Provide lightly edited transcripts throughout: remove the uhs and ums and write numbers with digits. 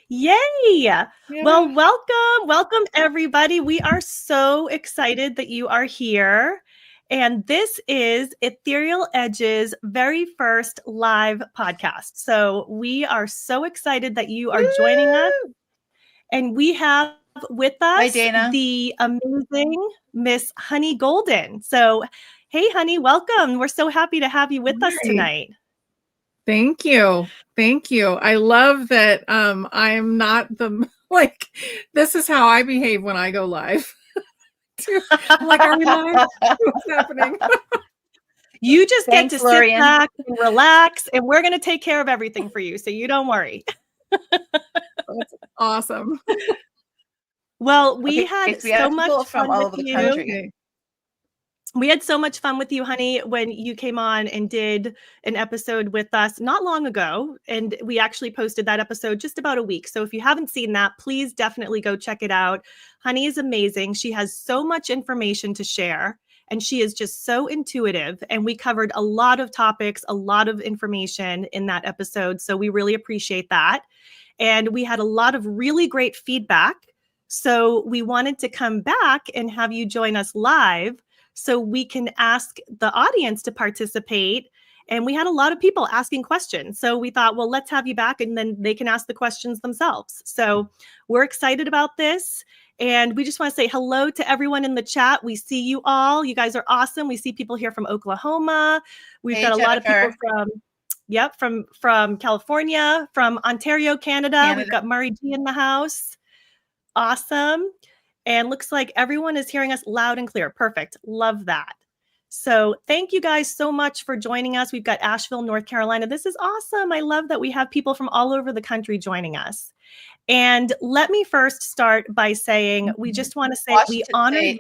Yay! Yeah. Well, welcome everybody. We are so excited that you are here. And this is Ethereal Edge's very first live podcast. So we are so excited that you are joining us. And we have with Hi, us Dana. the amazing Miss Honey Golden. So, hey, Honey, welcome. We're so happy to have you with us tonight. Thank you. Thank you. I love that I'm not the this is how I behave when I go live. I'm like, are we live? What's happening? You just Thanks, get to Lorian. sit back and relax, and we're going to take care of everything for you, so you don't worry. That's awesome. Well, we had so much fun all with over the you. country. We had so much fun with you, Honey, when you came on and did an episode with us not long ago. And we actually posted that episode just about a week. So if you haven't seen that, please definitely go check it out. Honey is amazing. She has so much information to share. And she is just so intuitive. And we covered a lot of topics, a lot of information in that episode. So we really appreciate that. And we had a lot of really great feedback. So we wanted to come back and have you join us live so we can ask the audience to participate. And we had a lot of people asking questions. So we thought, well, let's have you back and then they can ask the questions themselves. So we're excited about this. And we just want to say hello to everyone in the chat. We see you all. You guys are awesome. We see people here from Oklahoma. We've got a lot of people from California, from Ontario, Canada. We've got Murray G in the house. Awesome. And looks like everyone is hearing us loud and clear. Perfect. Love that. So thank you guys so much for joining us. We've got Asheville, North Carolina. This is awesome. I love that we have people from all over the country joining us. And let me first start by saying, we just want to say we honor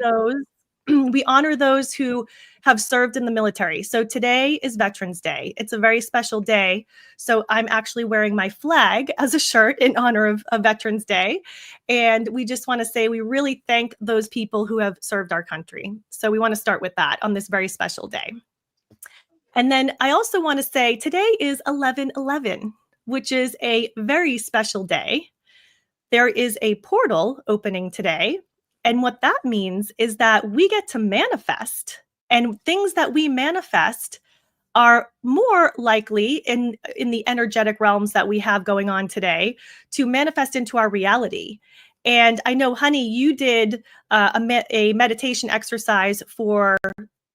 those who have served in the military. So today is Veterans Day. It's a very special day. So I'm actually wearing my flag as a shirt in honor of Veterans Day. And we just want to say we really thank those people who have served our country. So we want to start with that on this very special day. And then I also want to say today is 11/11, which is a very special day. There is a portal opening today. And what that means is that we get to manifest, and things that we manifest are more likely in the energetic realms that we have going on today to manifest into our reality. And I know, Honey, you did a meditation exercise for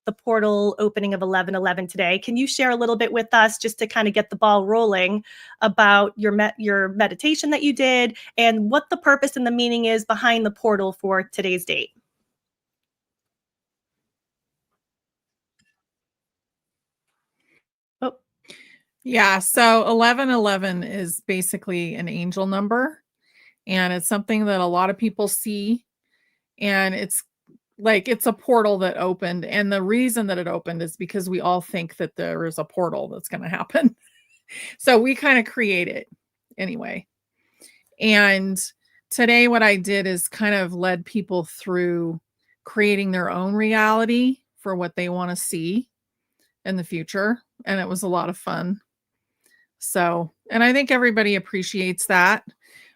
the portal opening of 11/11 today. Can you share a little bit with us just to kind of get the ball rolling about your meditation that you did and what the purpose and the meaning is behind the portal for today's date? Oh. Yeah, so 11/11 is basically an angel number, and it's something that a lot of people see, and it's a portal that opened, and the reason that it opened is because we all think that there is a portal that's going to happen. So we kind of create it anyway. And today what I did is kind of led people through creating their own reality for what they want to see in the future, and it was a lot of fun. So, and I think everybody appreciates that.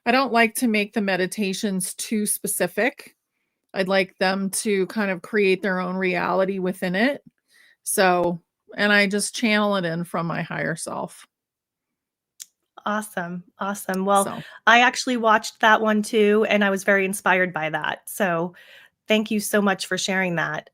I don't like to make the meditations too specific. I'd like them to kind of create their own reality within it. So, and I just channel it in from my higher self. Awesome. Awesome. Well, I actually watched that one too, and I was very inspired by that. So thank you so much for sharing that.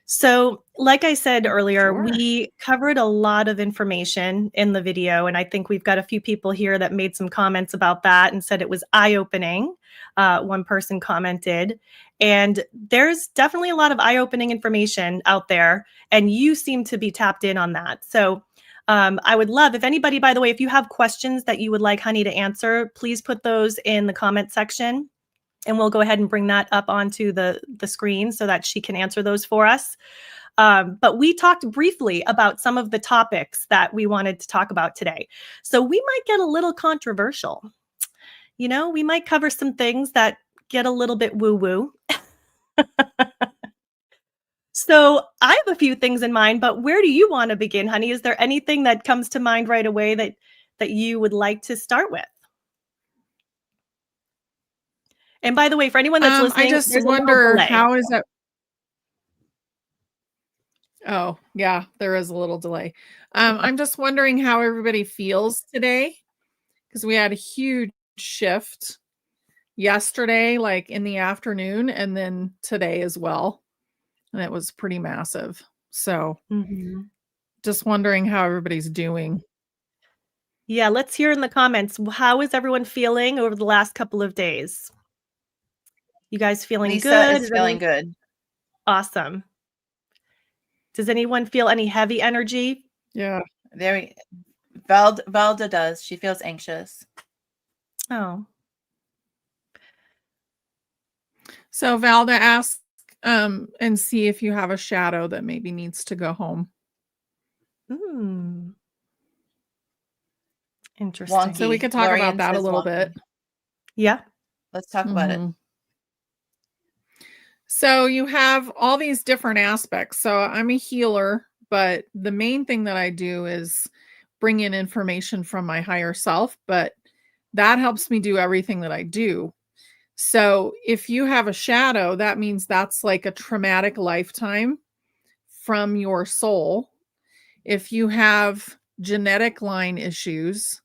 So like I said earlier, we covered a lot of information in the video, and I think we've got a few people here that made some comments about that and said it was eye-opening. One person commented, and there's definitely a lot of eye-opening information out there, and you seem to be tapped in on that. So I would love, if anybody, by the way, if you have questions that you would like Honey to answer, please put those in the comment section. And we'll go ahead and bring that up onto the screen so that she can answer those for us. But we talked briefly about some of the topics that we wanted to talk about today. So we might get a little controversial. You know, we might cover some things that get a little bit woo-woo. So I have a few things in mind, but where do you want to begin, Honey? Is there anything that comes to mind right away that you would like to start with? And by the way, for anyone that's I listening, just there's a little wonder delay. how is that? Oh, yeah, there is a little delay. I'm just wondering how everybody feels today because we had a huge shift yesterday, like in the afternoon, and then today as well. And it was pretty massive. So Mhm. just wondering how everybody's doing. Yeah, let's hear in the comments. How is everyone feeling over the last couple of days? You guys feeling Lisa good? is feeling good. Awesome. Does anyone feel any heavy energy? Yeah. Valda does. She feels anxious. Oh. So Valda, ask and see if you have a shadow that maybe needs to go home. Interesting. Wonky. So we could talk Lorian about that a says little wonky. bit. Yeah. Let's talk about it. So you have all these different aspects. So I'm a healer, but the main thing that I do is bring in information from my higher self, but that helps me do everything that I do. So if you have a shadow, that means that's like a traumatic lifetime from your soul. If you have genetic line issues,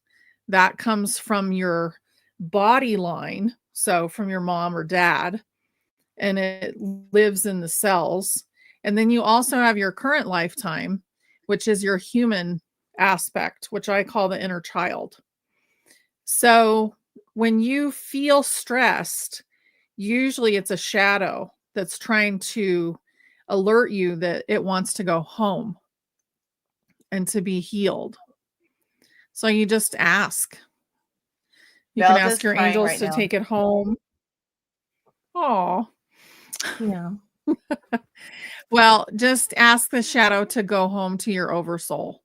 that comes from your body line, so from your mom or dad, and it lives in the cells. And then you also have your current lifetime, which is your human aspect, which I call the inner child. So when you feel stressed, usually it's a shadow that's trying to alert you that it wants to go home and to be healed. So you just ask. You can ask your angels to take it home. Oh, Yeah. well, just ask the shadow to go home to your oversoul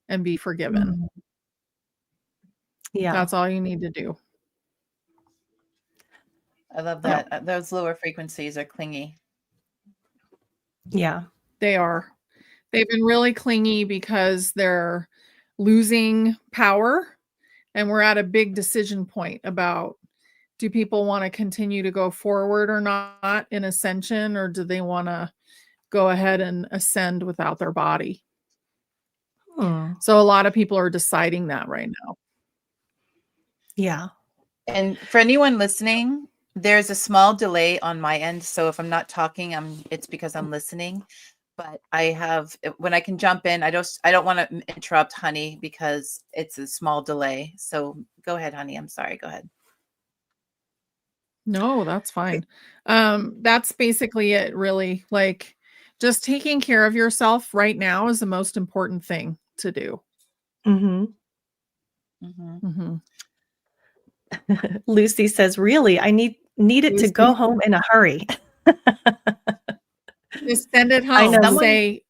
and be forgiven. Yeah. That's all you need to do. I love that. Those lower frequencies are clingy. Yeah. They are. They've been really clingy because they're losing power, and we're at a big decision point about, do people want to continue to go forward or not in ascension, or do they want to go ahead and ascend without their body? So a lot of people are deciding that right now. Yeah. And for anyone listening, there's a small delay on my end. So if I'm not talking, it's because I'm listening. But I have, when I can jump in, I don't want to interrupt Honey because it's a small delay. So go ahead, Honey. I'm sorry. Go ahead. No, that's fine. That's basically it, really. Like, just taking care of yourself right now is the most important thing to do. Lucy says, really, I need it to go home in a hurry. Just send it home. I know. Say,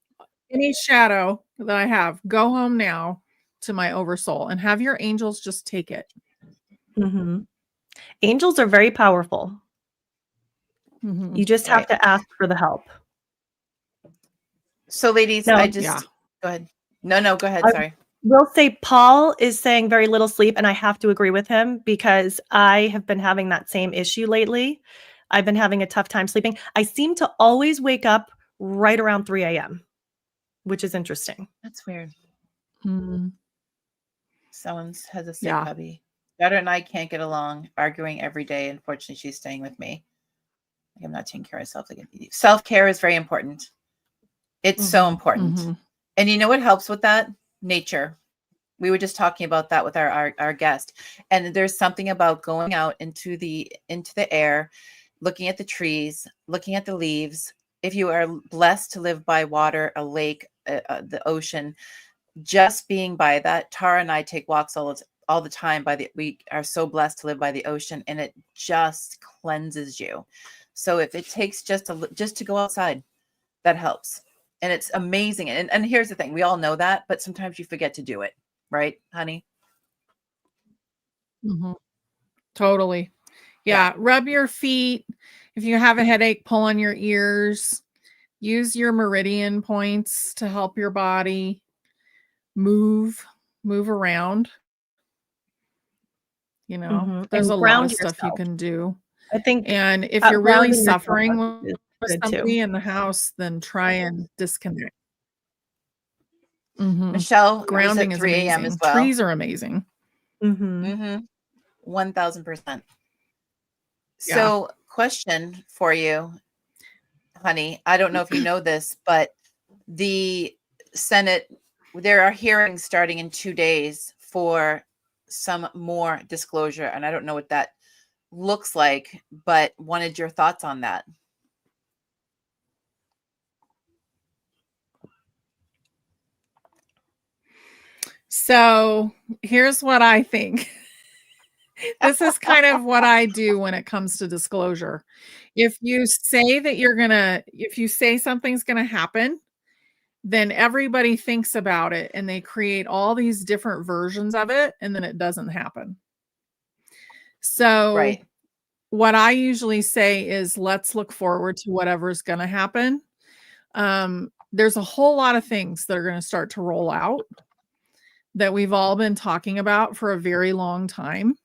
any shadow that I have, go home now to my oversoul, and have your angels just take it. Angels are very powerful. You just have to ask for the help. So ladies, No. go ahead. No, go ahead. Sorry. We'll say Paul is saying very little sleep, and I have to agree with him because I have been having that same issue lately. I've been having a tough time sleeping. I seem to always wake up right around 3 a.m., which is interesting. That's weird. Someone has a sick hubby. Daughter and I can't get along, arguing every day. Unfortunately, she's staying with me. I'm not taking care of myself. Self-care is very important. It's so important. And you know what helps with that? Nature. We were just talking about that with our guest. And there's something about going out into the air, looking at the trees, looking at the leaves. If you are blessed to live by water, a lake, the ocean, just being by that. Tara and I take walks all the time we are so blessed to live by the ocean, and it just cleanses you. So if it takes just to go outside, that helps. And it's amazing. And here's the thing, we all know that, but sometimes you forget to do it. Right, Honey? Totally. Yeah. Rub your feet. If you have a headache, pull on your ears. Use your meridian points to help your body move around. You know, there's a lot of stuff you can do. I think And if you're really grounding yourself suffering is with good too. somebody in the house, then try and disconnect. Michelle, it was Grounding at is 3 a.m. amazing. as well. Trees are amazing. 1000%. Yeah. So, question for you, honey. I don't know if you know this, but the Senate, there are hearings starting in 2 days for some more disclosure. And I don't know what that looks like, but wanted your thoughts on that. So here's what I think. This is kind of what I do when it comes to disclosure. If you say something's gonna happen, then everybody thinks about it and they create all these different versions of it, and then it doesn't happen. So Right. what I usually say is, let's look forward to whatever's gonna happen. There's a whole lot of things that are gonna start to roll out that we've all been talking about for a very long time.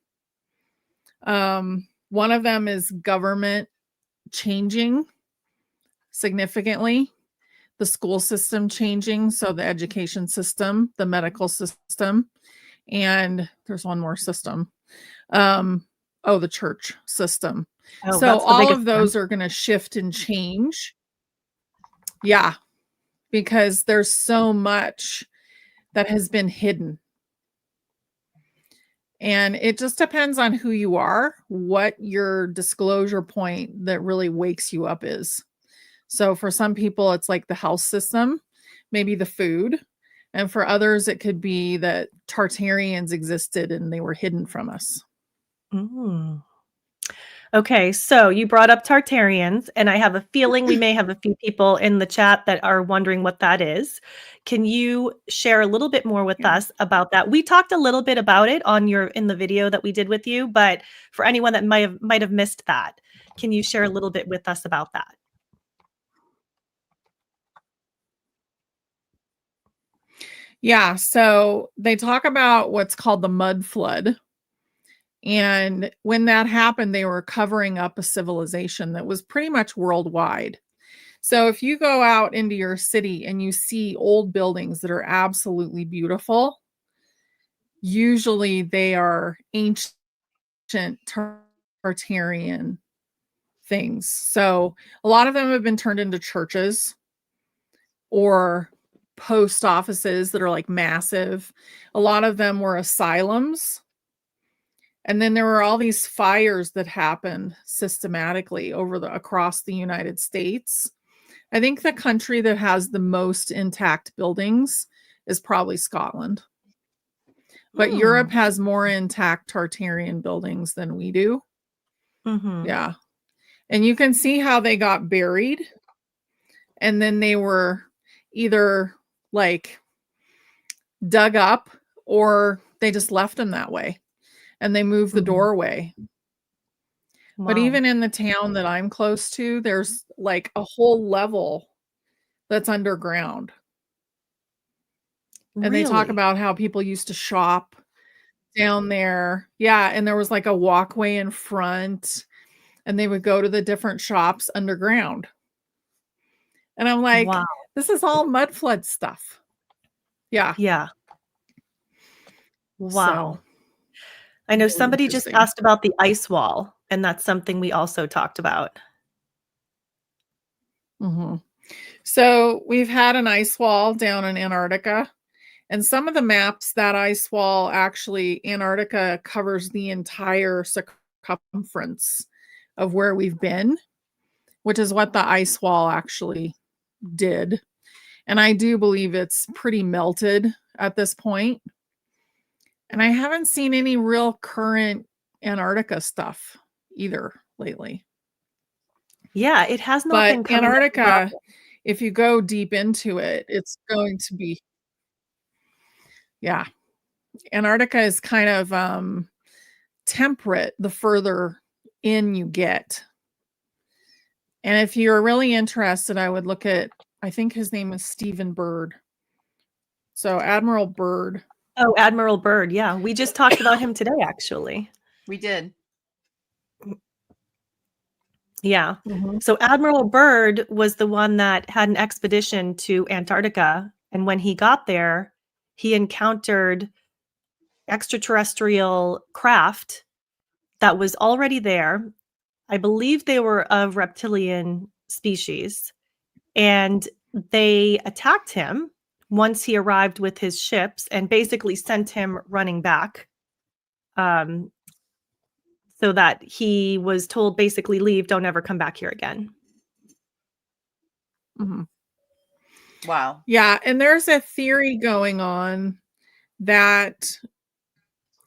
One of them is government changing significantly, the school system changing, so the education system, the medical system, and there's one more system. The church system. Oh, So that's the all biggest of those are going to shift and change. Yeah, because there's so much that has been hidden. And it just depends on who you are, what your disclosure point that really wakes you up is. So for some people, it's like the health system, maybe the food. And for others, it could be that Tartarians existed and they were hidden from us. Mm. Okay, so you brought up Tartarians, and I have a feeling we may have a few people in the chat that are wondering what that is. Can you share a little bit more with us about that? We talked a little bit about it in the video that we did with you, but for anyone that might have missed that, can you share a little bit with us about that? Yeah, so they talk about what's called the mud flood. And when that happened, they were covering up a civilization that was pretty much worldwide. So if you go out into your city and you see old buildings that are absolutely beautiful, usually they are ancient Tartarian things. So a lot of them have been turned into churches or post offices that are like massive. A lot of them were asylums. And then there were all these fires that happened systematically across the United States. I think the country that has the most intact buildings is probably Scotland. But Europe has more intact Tartarian buildings than we do. Yeah. And you can see how they got buried. And then they were either like dug up or they just left them that way. And they moved the doorway. Wow. But even in the town that I'm close to, there's like a whole level that's underground. And they talk about how people used to shop down there. Yeah, and there was like a walkway in front, and they would go to the different shops underground. And I'm like, wow. This is all mud flood stuff. Yeah. Yeah. Wow. So, I know really somebody just interesting. asked about the ice wall, and that's something we also talked about. So we've had an ice wall down in Antarctica. And some of the maps, that ice wall, actually, Antarctica covers the entire circumference of where we've been, which is what the ice wall actually did. And I do believe it's pretty melted at this point. And I haven't seen any real current Antarctica stuff either lately. Yeah, it has not been But coming Antarctica, if you go deep into it, it's going to be, yeah. Antarctica is kind of temperate the further in you get. And if you're really interested, I would look at, I think his name is Stephen Byrd. So Admiral Byrd. Oh, Admiral Byrd. Yeah, we just talked about him today, actually. We did. Yeah. Mhm. So Admiral Byrd was the one that had an expedition to Antarctica. And when he got there, he encountered extraterrestrial craft that was already there. I believe they were of reptilian species. And they attacked him once he arrived with his ships and basically sent him running back. So that he was told basically, leave, don't ever come back here again. Mhm. Wow. Yeah, and there's a theory going on that,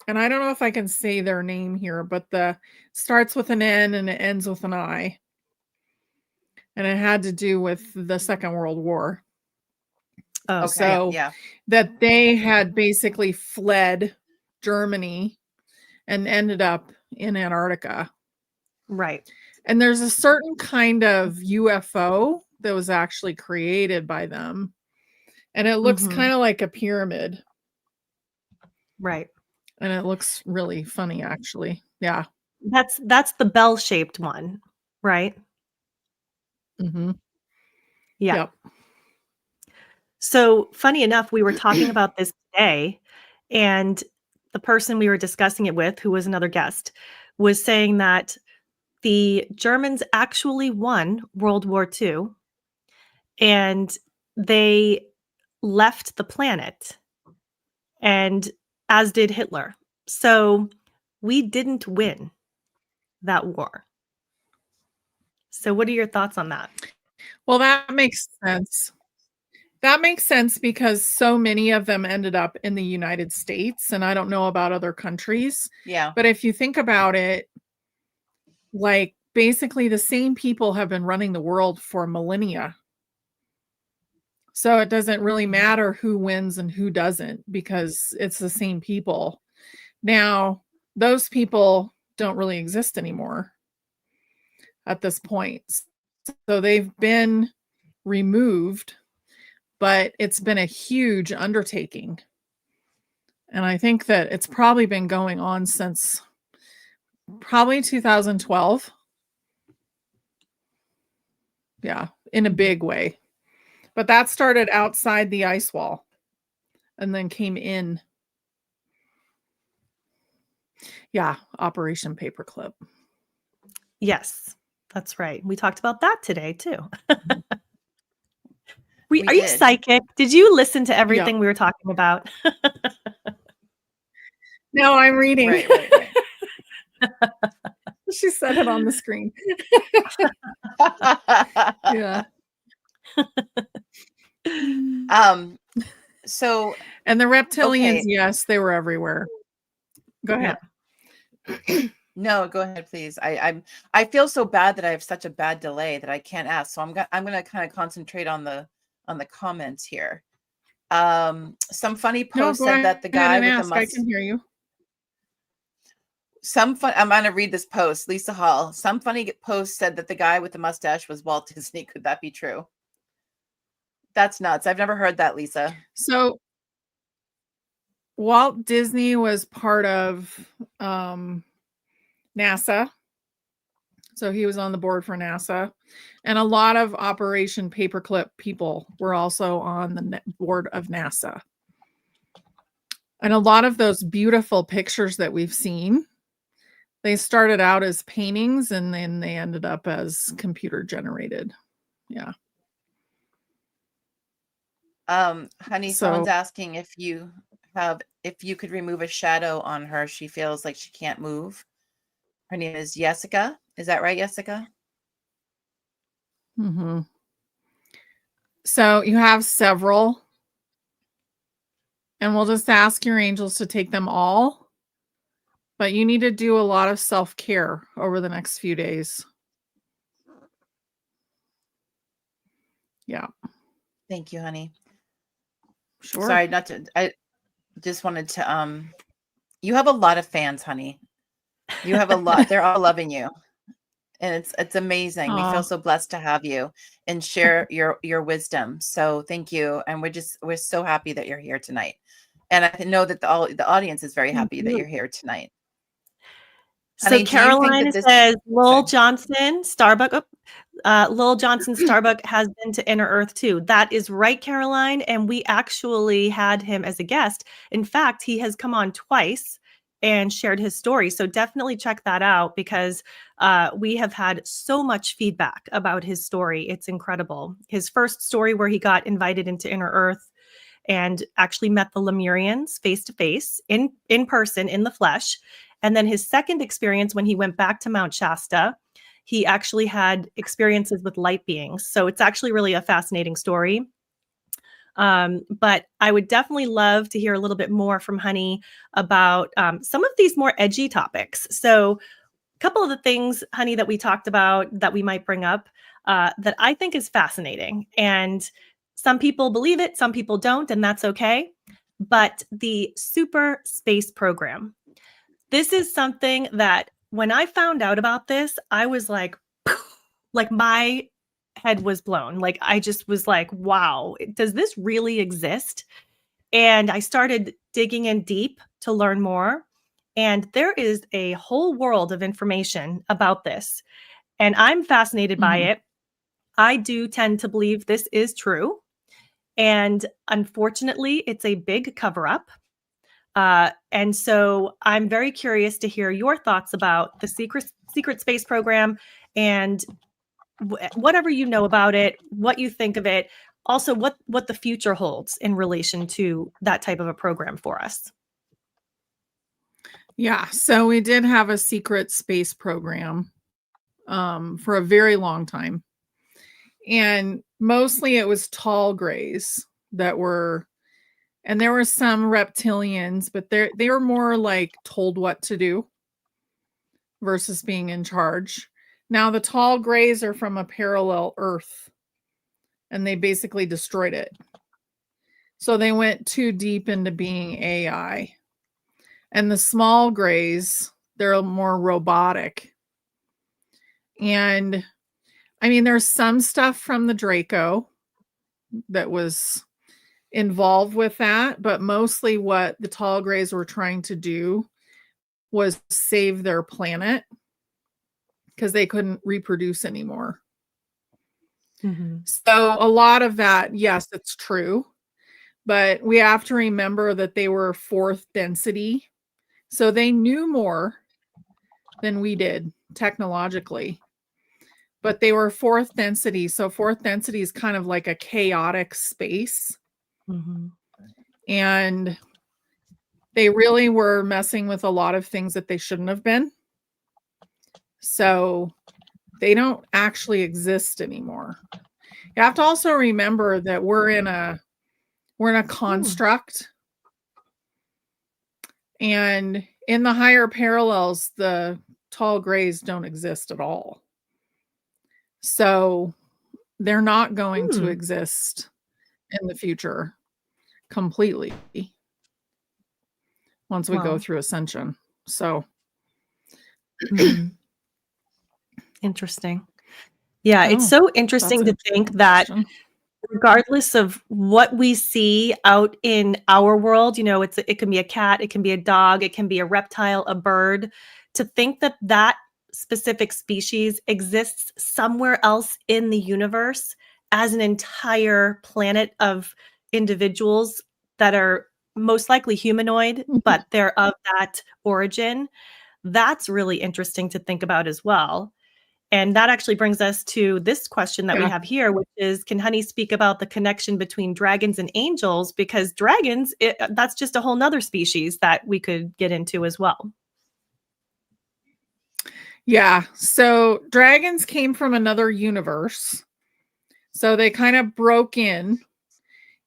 and I don't know if I can say their name here, but the starts with an N and it ends with an I. And it had to do with the Second World War. Oh, Okay. So Yeah. that they had basically fled Germany and ended up in Antarctica. right. And there's a certain kind of UFO that was actually created by them. And it looks Mhm. kind of like a pyramid. Right. And it looks really funny, actually. Yeah. That's the bell-shaped one, right? Mm-hmm. Yeah. Yep. So funny enough, we were talking about this today, and the person we were discussing it with, who was another guest, was saying that the Germans actually won World War II, and they left the planet, and as did Hitler. So we didn't win that war. So what are your thoughts on that? Well, that makes sense. That makes sense because so many of them ended up in the United States, and I don't know about other countries. Yeah. But if you think about it, like basically the same people have been running the world for millennia. So it doesn't really matter who wins and who doesn't because it's the same people. Now, those people don't really exist anymore at this point. So they've been removed, but it's been a huge undertaking. And I think that it's probably been going on since probably 2012. Yeah, in a big way. But that started outside the ice wall and then came in. Yeah, Operation Paperclip. Yes, that's right. We talked about that today too. We Are you did. psychic? Did you listen to everything we were talking about? No, I'm reading. Right. She said it on the screen. Yeah. So And the reptilians, okay. yes, they were everywhere. Go ahead. No, go ahead, please. I feel so bad that I have such a bad delay that I can't ask. So I'm gonna kind of concentrate on the comments here. Some funny post said that the guy with the I can hear you. I'm gonna read this post. Lisa Hall. Some funny post said that the guy with the mustache was Walt Disney. Could that be true? That's nuts. I've never heard that, Lisa. So Walt Disney was part of NASA. So he was on the board for NASA. And a lot of Operation Paperclip people were also on the board of NASA. And a lot of those beautiful pictures that we've seen, they started out as paintings and then they ended up as computer generated. Yeah. Honey, someone's asking if you could remove a shadow on her. She feels like she can't move. Her name is Jessica. Is that right, Jessica? Mm-hmm. So you have several, and we'll just ask your angels to take them all. But you need to do a lot of self-care over the next few days. Yeah. Thank you, honey. Sure. Sorry, I just wanted to you have a lot of fans, honey. You have a lot. They're all loving you. And it's amazing. We feel so blessed to have you and share your wisdom. So thank you. And we're so happy that you're here tonight. And I know that the audience is very happy that you're here tonight. So Honey, do you think Caroline that this? says Lowell Sorry. Johnson, Starbuck. Lowell Johnson Starbuck has been to Inner Earth too. That is right, Caroline. And we actually had him as a guest. In fact, he has come on twice and shared his story. So definitely check that out because we have had so much feedback about his story. It's incredible. His first story where he got invited into Inner Earth and actually met the Lemurians face to face in person in the flesh. And then his second experience when he went back to Mount Shasta, he actually had experiences with light beings. So it's actually really a fascinating story. But I would definitely love to hear a little bit more from Honey about some of these more edgy topics. So a couple of the things, Honey, that we talked about that we might bring up that I think is fascinating. And some people believe it, some people don't, and that's okay. But the super space program, this is something that when I found out about this, I was like, like my head was blown. Like I just was like, wow, does this really exist? And I started digging in deep to learn more. And there is a whole world of information about this. And I'm fascinated by Mhm. it. I do tend to believe this is true. And unfortunately, it's a big cover up. And so I'm very curious to hear your thoughts about the secret space program and whatever you know about it, what you think of it, also what the future holds in relation to that type of a program for us. Yeah, so we did have a secret space program for a very long time. And mostly it was tall grays that were, and there were some reptilians, but they were more like told what to do versus being in charge. Now the tall grays are from a parallel Earth, and they basically destroyed it. So they went too deep into being AI. And the small grays, they're more robotic. And I mean, there's some stuff from the Draco that was involved with that, but mostly what the tall grays were trying to do was save their planet because they couldn't reproduce anymore. Mm-hmm. So a lot of that, yes, it's true, but we have to remember that they were fourth density. So they knew more than we did technologically, but they were fourth density. So fourth density is kind of like a chaotic space. Mm-hmm. And they really were messing with a lot of things that they shouldn't have been. So they don't actually exist anymore. You have to also remember that we're in a construct. And in the higher parallels, the tall grays don't exist at all. So they're not going to exist in the future completely once we go through ascension. So Interesting. Yeah, it's so interesting to think that regardless of what we see out in our world, you know, it can be a cat, it can be a dog, it can be a reptile, a bird, to think that that specific species exists somewhere else in the universe as an entire planet of individuals that are most likely humanoid, but they're of that origin. That's really interesting to think about as well. And that actually brings us to this question that we have here, which is, can Honey speak about the connection between dragons and angels? Because dragons, that's just a whole nother species that we could get into as well. Yeah. So dragons came from another universe. So they kind of broke in,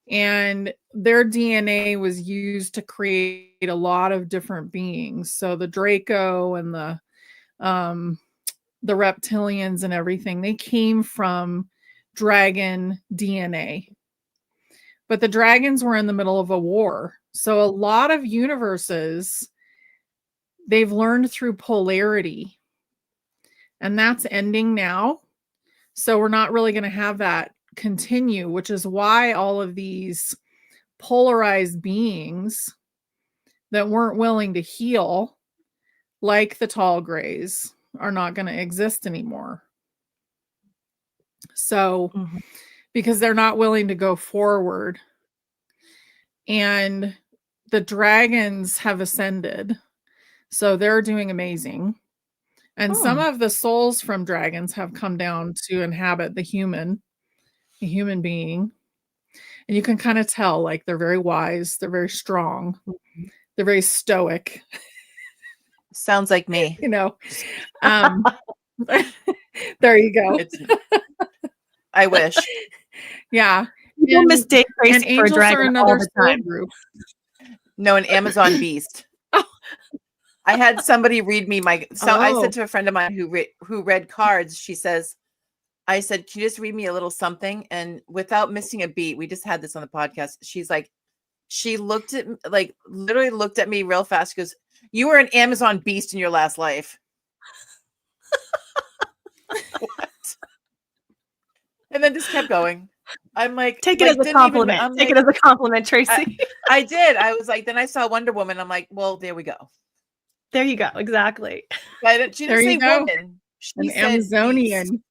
and their DNA was used to create a lot of different beings. So the Draco and the reptilians and everything, they came from dragon DNA. But the dragons were in the middle of a war. So a lot of universes, they've learned through polarity. And that's ending now. So we're not really going to have that continue, which is why all of these polarized beings that weren't willing to heal, like the tall grays, are not going to exist anymore. So, because they're not willing to go forward. And the dragons have ascended. So they're doing amazing. And some of the souls from dragons have come down to inhabit the human being. And you can kind of tell, like, they're very wise, they're very strong, they're very stoic. Sounds like me. You know, there you go. I wish. Yeah. People mistake And Tracey for a angels are dragon all another the soul time. group. No, an Amazon beast. I had somebody read me I said to a friend of mine who read cards, I said, can you just read me a little something? And without missing a beat, we just had this on the podcast. She's like, she looked at, like, literally looked at me real fast. She goes, you were an Amazon beast in your last life. What? And then just kept going. I'm like, take it as a compliment. Take it as a compliment, Tracey. I did. I was like, then I saw Wonder Woman. I'm like, well, there we go. There you go. Exactly. She didn't say woman. She said Amazonian.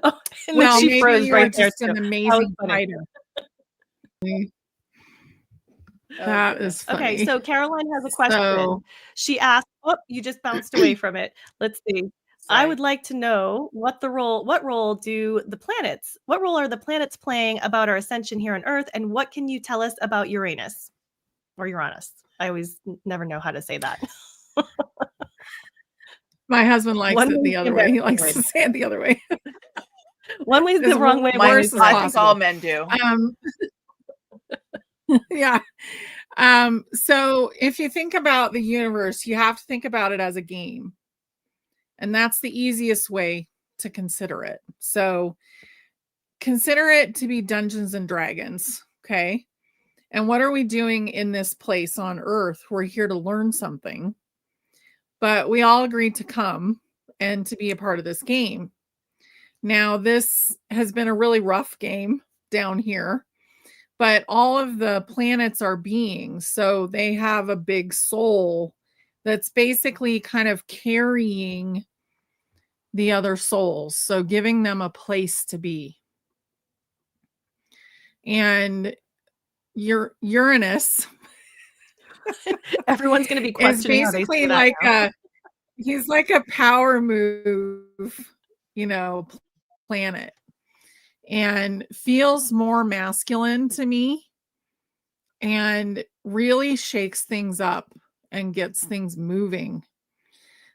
Oh, and well, then she maybe froze you right are there just an too. amazing fighter. That is funny. Okay, so Caroline has a question. She asked, oh, you just bounced away from it. Let's see. I would like to know what role are the planets playing about our ascension here on Earth, and what can you tell us about Uranus or Uranus? I always never know how to say that. My husband likes it the other way. He likes to say it the other way. One way is the wrong way. I think all men do. Yeah. So if you think about the universe, you have to think about it as a game. And that's the easiest way to consider it. So consider it to be Dungeons and Dragons. Okay. And what are we doing in this place on Earth? We're here to learn something. But we all agreed to come and to be a part of this game. Now, this has been a really rough game down here, but all of the planets are beings. So they have a big soul that's basically kind of carrying the other souls. So giving them a place to be. And Uranus, everyone's going to be questioning is basically like he's like a power move, planet, and feels more masculine to me and really shakes things up and gets things moving.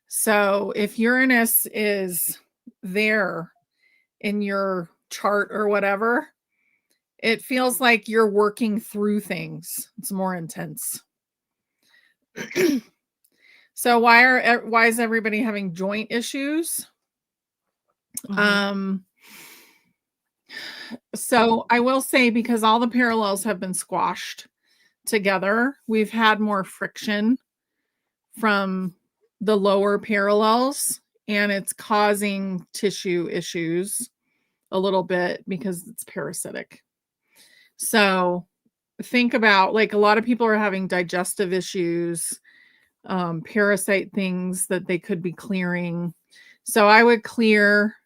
So if Uranus is there in your chart or whatever, it feels like you're working through things. It's more intense. So why is everybody having joint issues? So I will say, because all the parallels have been squashed together, we've had more friction from the lower parallels, and it's causing tissue issues a little bit because it's parasitic. So think about, like, a lot of people are having digestive issues, parasite things that they could be clearing. So I would clear,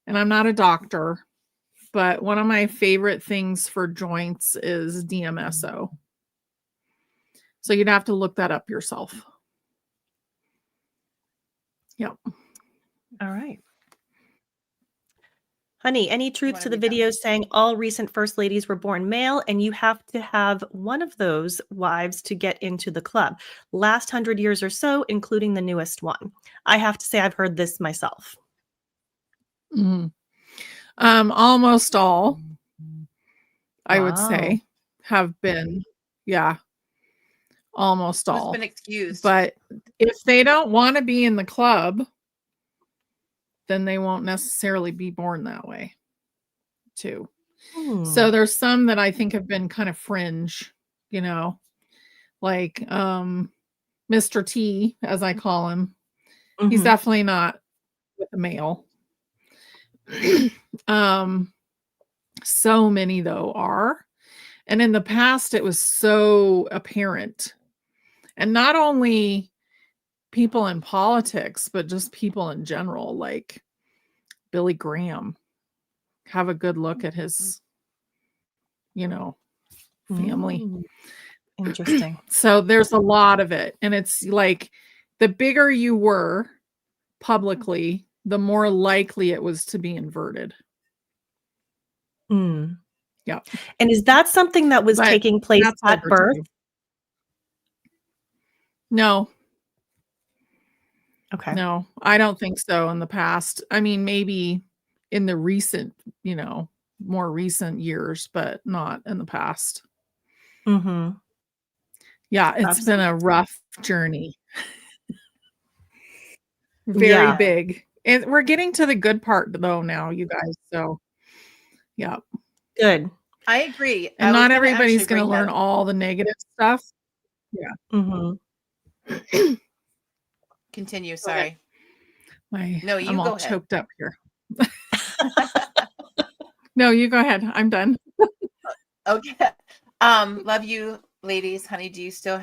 and I'm not a doctor, but one of my favorite things for joints is DMSO. So you'd have to look that up yourself. Yep. All right. Honey, any truth to the video saying all recent first ladies were born male and you have to have one of those wives to get into the club? Last 100 years or so, including the newest one. I have to say I've heard this myself. Almost all, I would say, have been, almost all. Who's been excused? But if they don't want to be in the club, then they won't necessarily be born that way too. So there's some that I think have been kind of fringe, like Mr. T, as I call him. He's definitely not with a male. So many though are. And in the past it was so apparent. And not only people in politics, but just people in general, like Billy Graham. Have a good look at his, family. Interesting. So there's a lot of it. And it's like the bigger you were publicly, the more likely it was to be inverted. Mm. Yeah. And is that something that was But taking place that's at over birth? time. No. Okay. No, I don't think so in the past. I mean, maybe in the recent, more recent years, but not in the past. Mm-hmm. Yeah, it's been a rough journey. Very big. And we're getting to the good part though now, you guys. So yeah. Good. I agree. And not everybody's going to learn all the negative stuff. Yeah. Mm-hmm. Continue. Sorry. I'm all choked up here. No, you go ahead. I'm done. Okay. Love you, ladies. Honey, do you still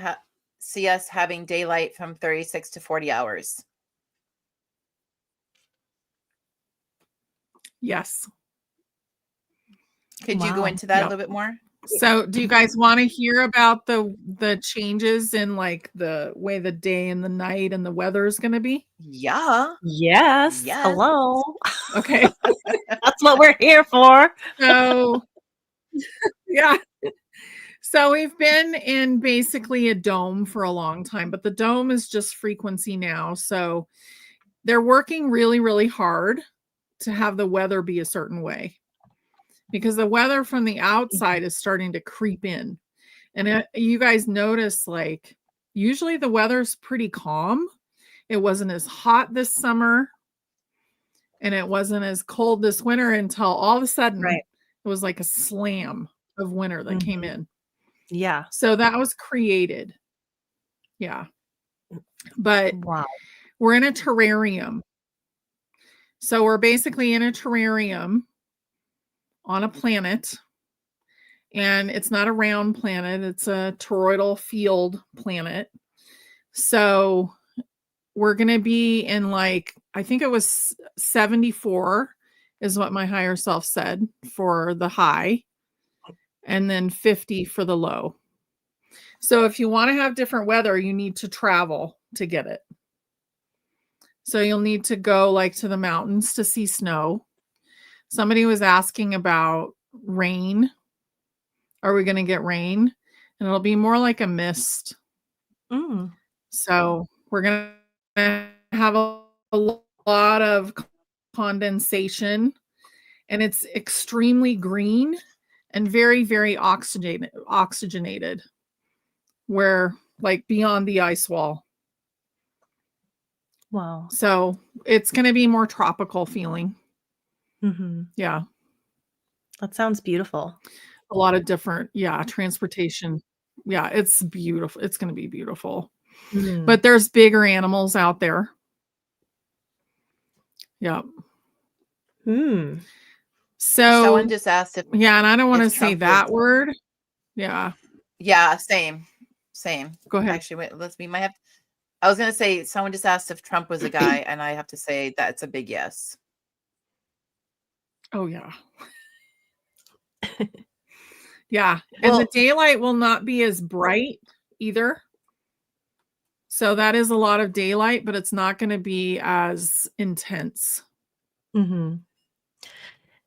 see us having daylight from 36 to 40 hours? Yes. Could you go into that a little bit more? So do you guys want to hear about the changes in like the way the day and the night and the weather is going to be? Yeah. Yes. Hello. Okay. That's what we're here for. So yeah. So we've been in basically a dome for a long time, but the dome is just frequency now. So they're working really, really hard to have the weather be a certain way, because the weather from the outside is starting to creep in. And you guys notice, like, usually the weather's pretty calm. It wasn't as hot this summer and it wasn't as cold this winter until all of a sudden it was like a slam of winter that came in. Yeah. So that was created. Yeah. But we're in a terrarium. So we're basically in a terrarium on a planet, and it's not a round planet. It's a toroidal field planet. So we're going to be in, like, I think it was 74 is what my higher self said for the high, and then 50 for the low. So if you want to have different weather, you need to travel to get it. So you'll need to go like to the mountains to see snow. Somebody was asking about rain. Are we going to get rain? And it'll be more like a mist. So we're going to have a lot of condensation, and it's extremely green and very, very oxygenated, where like beyond the ice wall. Wow. So it's going to be more tropical feeling. Mm-hmm. Yeah. That sounds beautiful. A lot of different, transportation. Yeah, it's beautiful. It's going to be beautiful. Mm-hmm. But there's bigger animals out there. Yeah. So someone just asked if and I don't want to say that word. Yeah. Yeah, same. Go ahead. Actually, wait, we might have. I was going to say, someone just asked if Trump was a guy, and I have to say that's a big yes. Oh, yeah. Yeah. And the daylight will not be as bright either. So that is a lot of daylight, but it's not going to be as intense. Mm-hmm.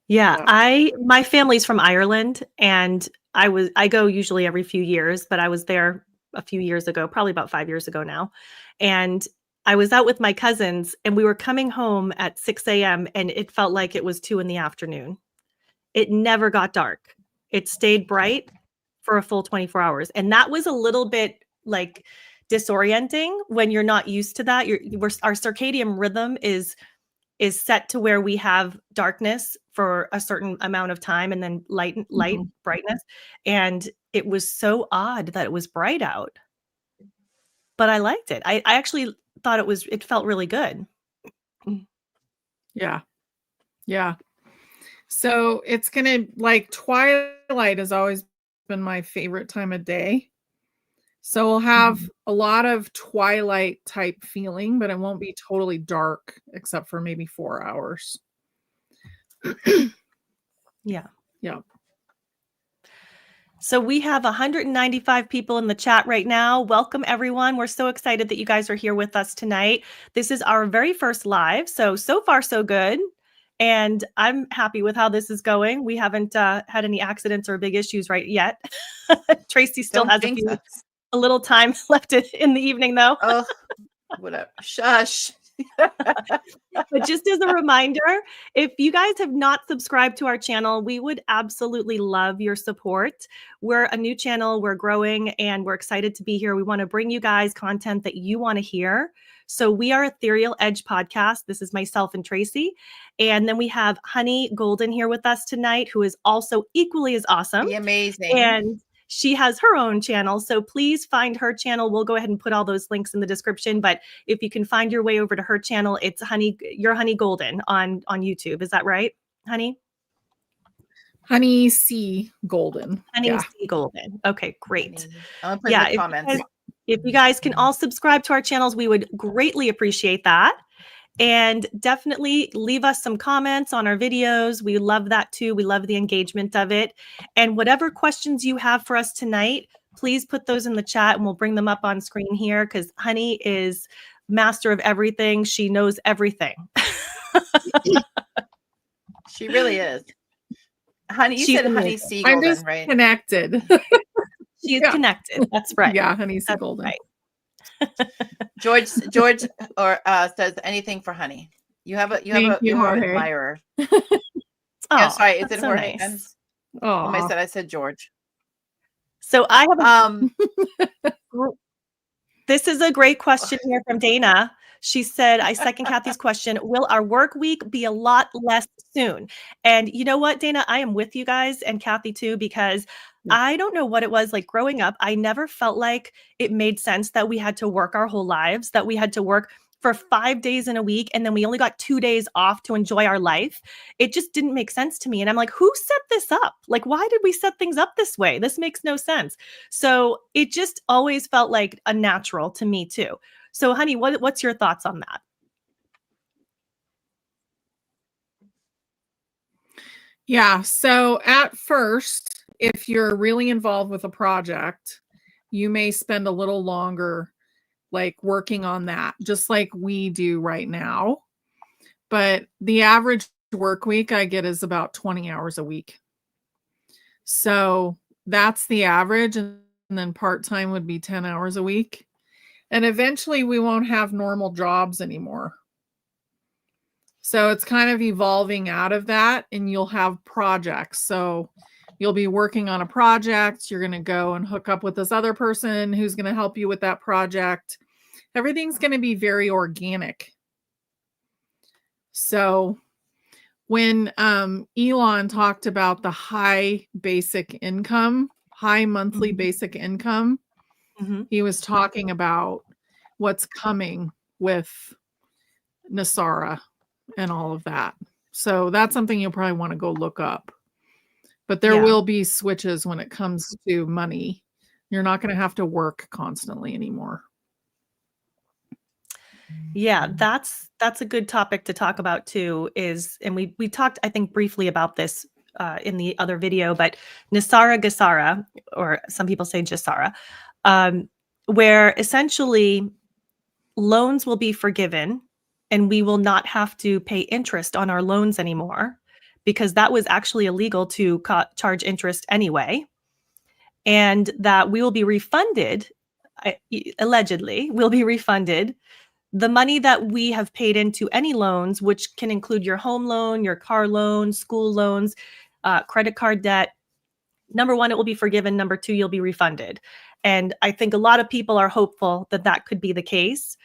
Yeah. My family's from Ireland, and I go usually every few years, but I was there a few years ago, probably about 5 years ago now. And I was out with my cousins, and we were coming home at 6 a.m. and it felt like it was 2 p.m. It never got dark. It stayed bright for a full 24 hours. And that was a little bit like disorienting when you're not used to that. Our circadian rhythm is set to where we have darkness for a certain amount of time and then light brightness. And it was so odd that it was bright out, but I liked it. I actually thought it felt really good. Yeah. Yeah. So it's going to, like, twilight has always been my favorite time of day. So we'll have a lot of twilight type feeling, but it won't be totally dark except for maybe 4 hours. Yeah. Yeah. So we have 195 people in the chat right now. Welcome, everyone. We're so excited that you guys are here with us tonight. This is our very first live. So far, so good. And I'm happy with how this is going. We haven't had any accidents or big issues right yet. Tracey still Don't has jinx us. a little time left in the evening, though. Oh, whatever. Shush. But just as a reminder, if you guys have not subscribed to our channel, we would absolutely love your support. We're a new channel, we're growing, and we're excited to be here. We want to bring you guys content that you want to hear. So we are Ethereal Edge Podcast. This is myself and Tracey. And then we have Honey Golden here with us tonight, who is also equally as awesome. Be amazing. And she has her own channel. So please find her channel. We'll go ahead and put all those links in the description. But if you can find your way over to her channel, it's Your Honey Golden on YouTube. Is that right, Honey? Honey C Golden. Honey C Golden. Okay, great. I'm gonna put in the comments. If you guys can all subscribe to our channels, we would greatly appreciate that. And definitely leave us some comments on our videos. We love that too. We love the engagement of it. And whatever questions you have for us tonight, please put those in the chat and we'll bring them up on screen here because Honey is master of everything. She knows everything. She really is. Honey, you said Honey C I'm Golden, just right? connected. She's connected. That's right. Yeah, Honey C Golden. Right. George or says anything for Honey. You have an admirer. Oh, sorry, is it so Jorge? nice. Oh, I said George. So I have this is a great question here from Dana. She said, I second Kathy's question. Will our work week be a lot less soon? And you know what, Dana, I am with you guys and Kathy too, because I don't know what it was like growing up. I never felt like it made sense that we had to work our whole lives, that we had to work for 5 days in a week. And then we only got 2 days off to enjoy our life. It just didn't make sense to me. And I'm like, who set this up? Like, why did we set things up this way? This makes no sense. So it just always felt like a natural to me too. So Honey, what's your thoughts on that? Yeah. So at first, if you're really involved with a project, you may spend a little longer like working on that, just like we do right now. But the average work week I get is about 20 hours a week. So that's the average. And then part-time would be 10 hours a week. And eventually we won't have normal jobs anymore. So it's kind of evolving out of that and you'll have projects. So you'll be working on a project. You're going to go and hook up with this other person who's going to help you with that project. Everything's going to be very organic. So when Elon talked about the high monthly basic income, he was talking about what's coming with NESARA and all of that. So that's something you'll probably want to go look up. But there will be switches when it comes to money. You're not going to have to work constantly anymore. Yeah, that's a good topic to talk about too, and we talked, I think, briefly about this in the other video, but NESARA GESARA, or some people say GESARA, where essentially loans will be forgiven and we will not have to pay interest on our loans anymore because that was actually illegal to charge interest anyway. And that we will be refunded, allegedly, we'll be refunded the money that we have paid into any loans, which can include your home loan, your car loan, school loans, credit card debt. Number one, it will be forgiven. Number two, you'll be refunded. And I think a lot of people are hopeful that that could be the case.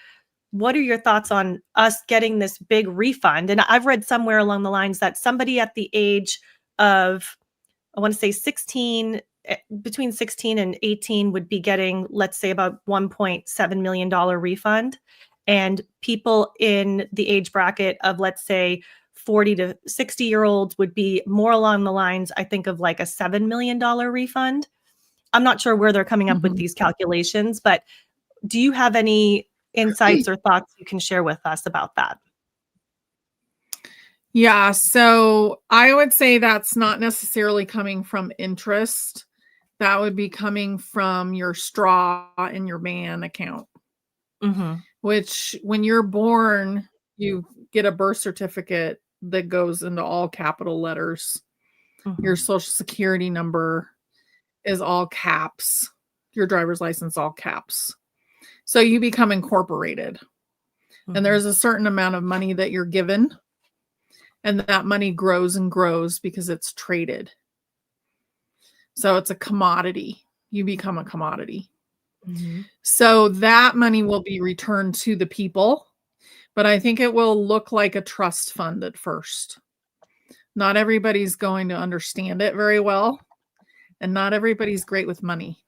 What are your thoughts on us getting this big refund? And I've read somewhere along the lines that somebody at the age of, I want to say between 16 and 18 would be getting, let's say, about $1.7 million refund. And people in the age bracket of, let's say, 40 to 60-year-olds would be more along the lines, I think, of like a $7 million refund. I'm not sure where they're coming up with these calculations, but do you have any insights or thoughts you can share with us about that? Yeah, so I would say that's not necessarily coming from interest. That would be coming from your straw and your man account, which when you're born, you get a birth certificate that goes into all capital letters. Your social security number is all caps. Your driver's license, all caps. So you become incorporated. And there's a certain amount of money that you're given. And that money grows and grows because it's traded. So it's a commodity. You become a commodity. So that money will be returned to the people, but I think it will look like a trust fund at first. Not everybody's going to understand it very well, and not everybody's great with money.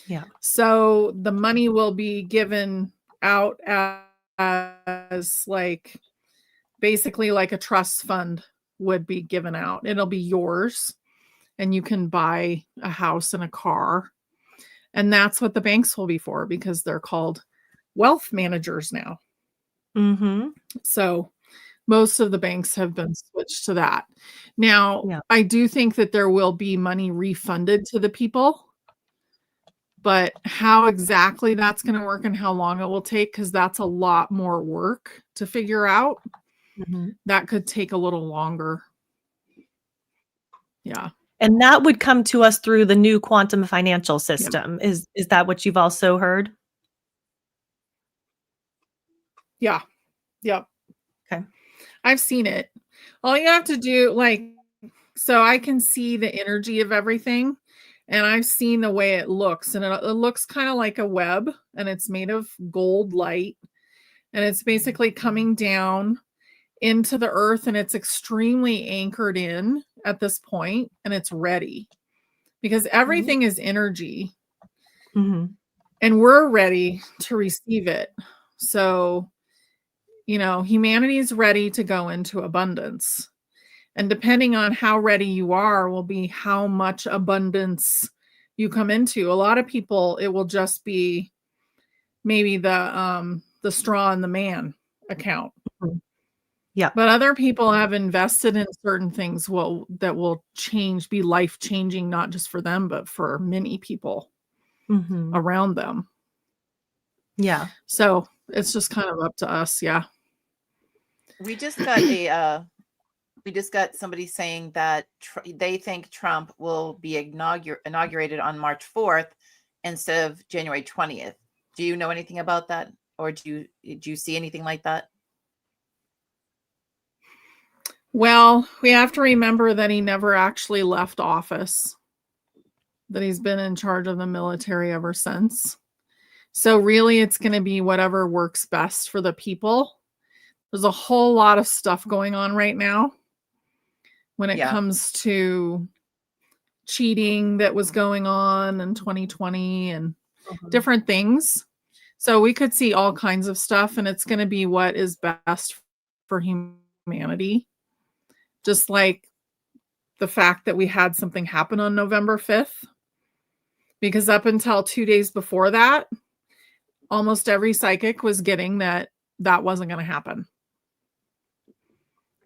Yeah. So the money will be given out as like basically like a trust fund would be given out. It'll be yours and you can buy a house and a car. And that's what the banks will be for because they're called wealth managers now. So most of the banks have been switched to that. Now, I do think that there will be money refunded to the people, but how exactly that's going to work and how long it will take, because that's a lot more work to figure out. That could take a little longer. Yeah. And that would come to us through the new quantum financial system. Is that what you've also heard? Yeah. Yep. Okay. I've seen it. All you have to do, so I can see the energy of everything, and I've seen the way it looks, and it looks kind of like a web, and it's made of gold light, and it's basically coming down into the earth, and it's extremely anchored in at this point, and it's ready because everything is energy, and we're ready to receive it. So, humanity is ready to go into abundance, and depending on how ready you are will be how much abundance you come into. A lot of people, it will just be maybe the straw in the man account. Yeah. But other people have invested in certain things that will be life-changing, not just for them, but for many people around them. Yeah. So it's just kind of up to us. Yeah. We just got somebody saying that they think Trump will be inaugurated on March 4th instead of January 20th. Do you know anything about that? Or do you see anything like that? Well, we have to remember that he never actually left office, that he's been in charge of the military ever since. So really, it's going to be whatever works best for the people. There's a whole lot of stuff going on right now when it comes to cheating that was going on in 2020 and different things. So we could see all kinds of stuff, and it's going to be what is best for humanity. Just like the fact that we had something happen on November 5th, because up until 2 days before that, almost every psychic was getting that wasn't going to happen,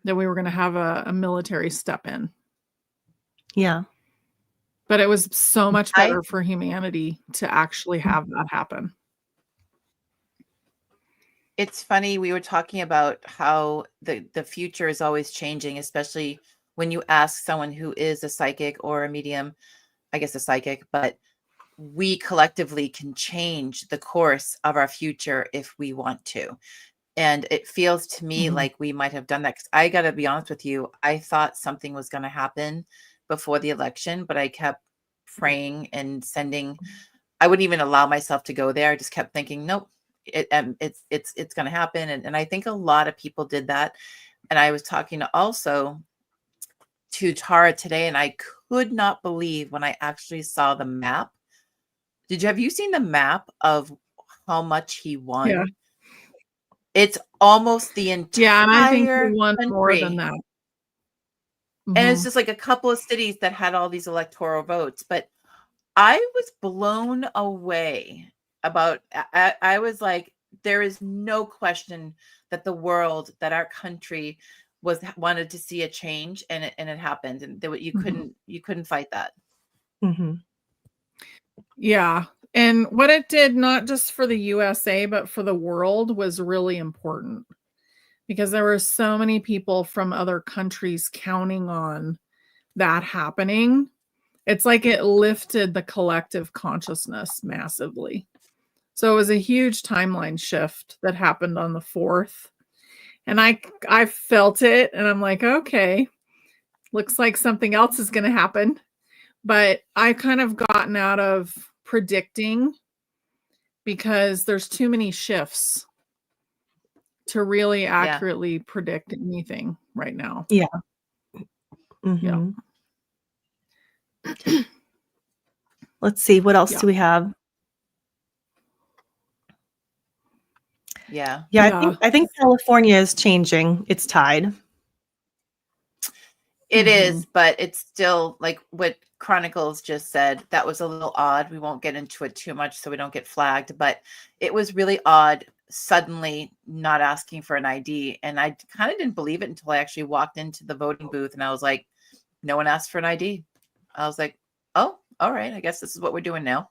that we were going to have a military step in. Yeah. But it was so much better for humanity to actually have that happen. It's funny, we were talking about how the future is always changing, especially when you ask someone who is a psychic or a medium, I guess a psychic, but we collectively can change the course of our future if we want to. And it feels to me like we might have done that. 'Cause I got to be honest with you, I thought something was going to happen before the election, but I kept praying and I wouldn't even allow myself to go there. I just kept thinking, nope, it's going to happen. And I think a lot of people did that. And I was talking also to Tara today, and I could not believe when I actually saw the map. Have you seen the map of how much he won? Yeah. It's almost the entire and I think he won country. more than that. And it's just like a couple of cities that had all these electoral votes, but I was blown away about, I was like, there is no question that the world, that our country wanted to see a change, and it happened, and you couldn't fight that. Mm-hmm. Yeah. And what it did, not just for the USA, but for the world, was really important, because there were so many people from other countries counting on that happening. It's like it lifted the collective consciousness massively. So it was a huge timeline shift that happened on the 4th. And I felt it, and I'm like, okay, looks like something else is going to happen. But I've kind of gotten out of predicting, because there's too many shifts to really accurately predict anything right now. Yeah. Mm-hmm. Yeah. Let's see, what else do we have? Yeah. I think California is changing its tide. It is, but it's still like what Chronicles just said. That was a little odd. We won't get into it too much so we don't get flagged, but it was really odd suddenly not asking for an ID. And I kind of didn't believe it until I actually walked into the voting booth, and I was like, no one asked for an ID. I was like, oh, all right, I guess this is what we're doing now.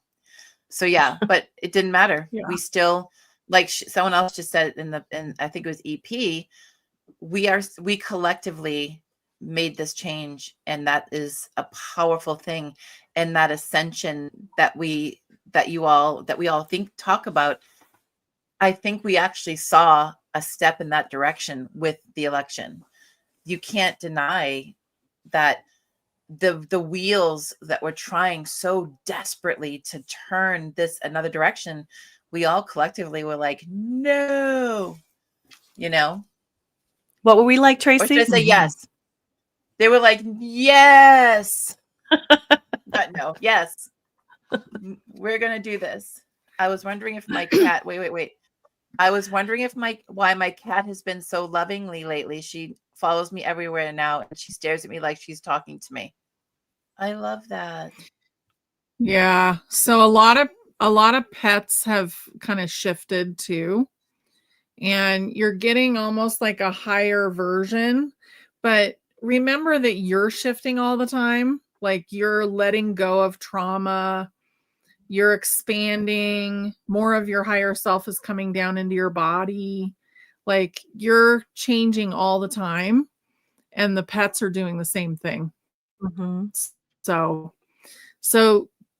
So yeah, but it didn't matter. Yeah. We still, like someone else just said in I think it was EP, we collectively made this change, and that is a powerful thing. And that ascension that we all talk about, I think we actually saw a step in that direction with the election. You can't deny that the wheels that were trying so desperately to turn this another direction, we all collectively were like, no, What were we like, or Tracey? should I say yes? They were like, yes. But no, yes. We're going to do this. I was wondering if my cat, wait. I was wondering if why my cat has been so lovingly lately. She follows me everywhere now, and she stares at me like she's talking to me. I love that. Yeah. So a lot of pets have kind of shifted too. And you're getting almost like a higher version, but remember that you're shifting all the time. Like, you're letting go of trauma, you're expanding, more of your higher self is coming down into your body. Like, you're changing all the time, and the pets are doing the same thing. Mm-hmm. So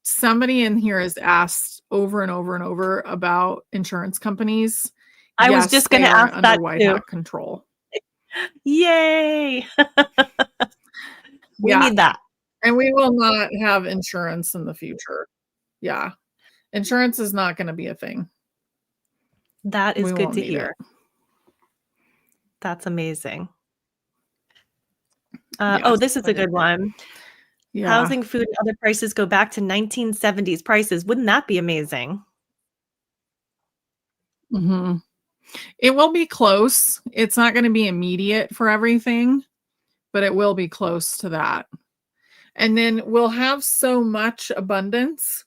somebody in here has asked over and over and over about insurance companies. I was just going to ask under that White too. Hat control. Yay! We need that. And we will not have insurance in the future. Yeah. Insurance is not going to be a thing. That is good to hear. That's amazing. Oh, this is a good one. Yeah. Housing, food, and other prices go back to 1970s prices. Wouldn't that be amazing? Mm-hmm. It will be close. It's not going to be immediate for everything, but it will be close to that. And then we'll have so much abundance.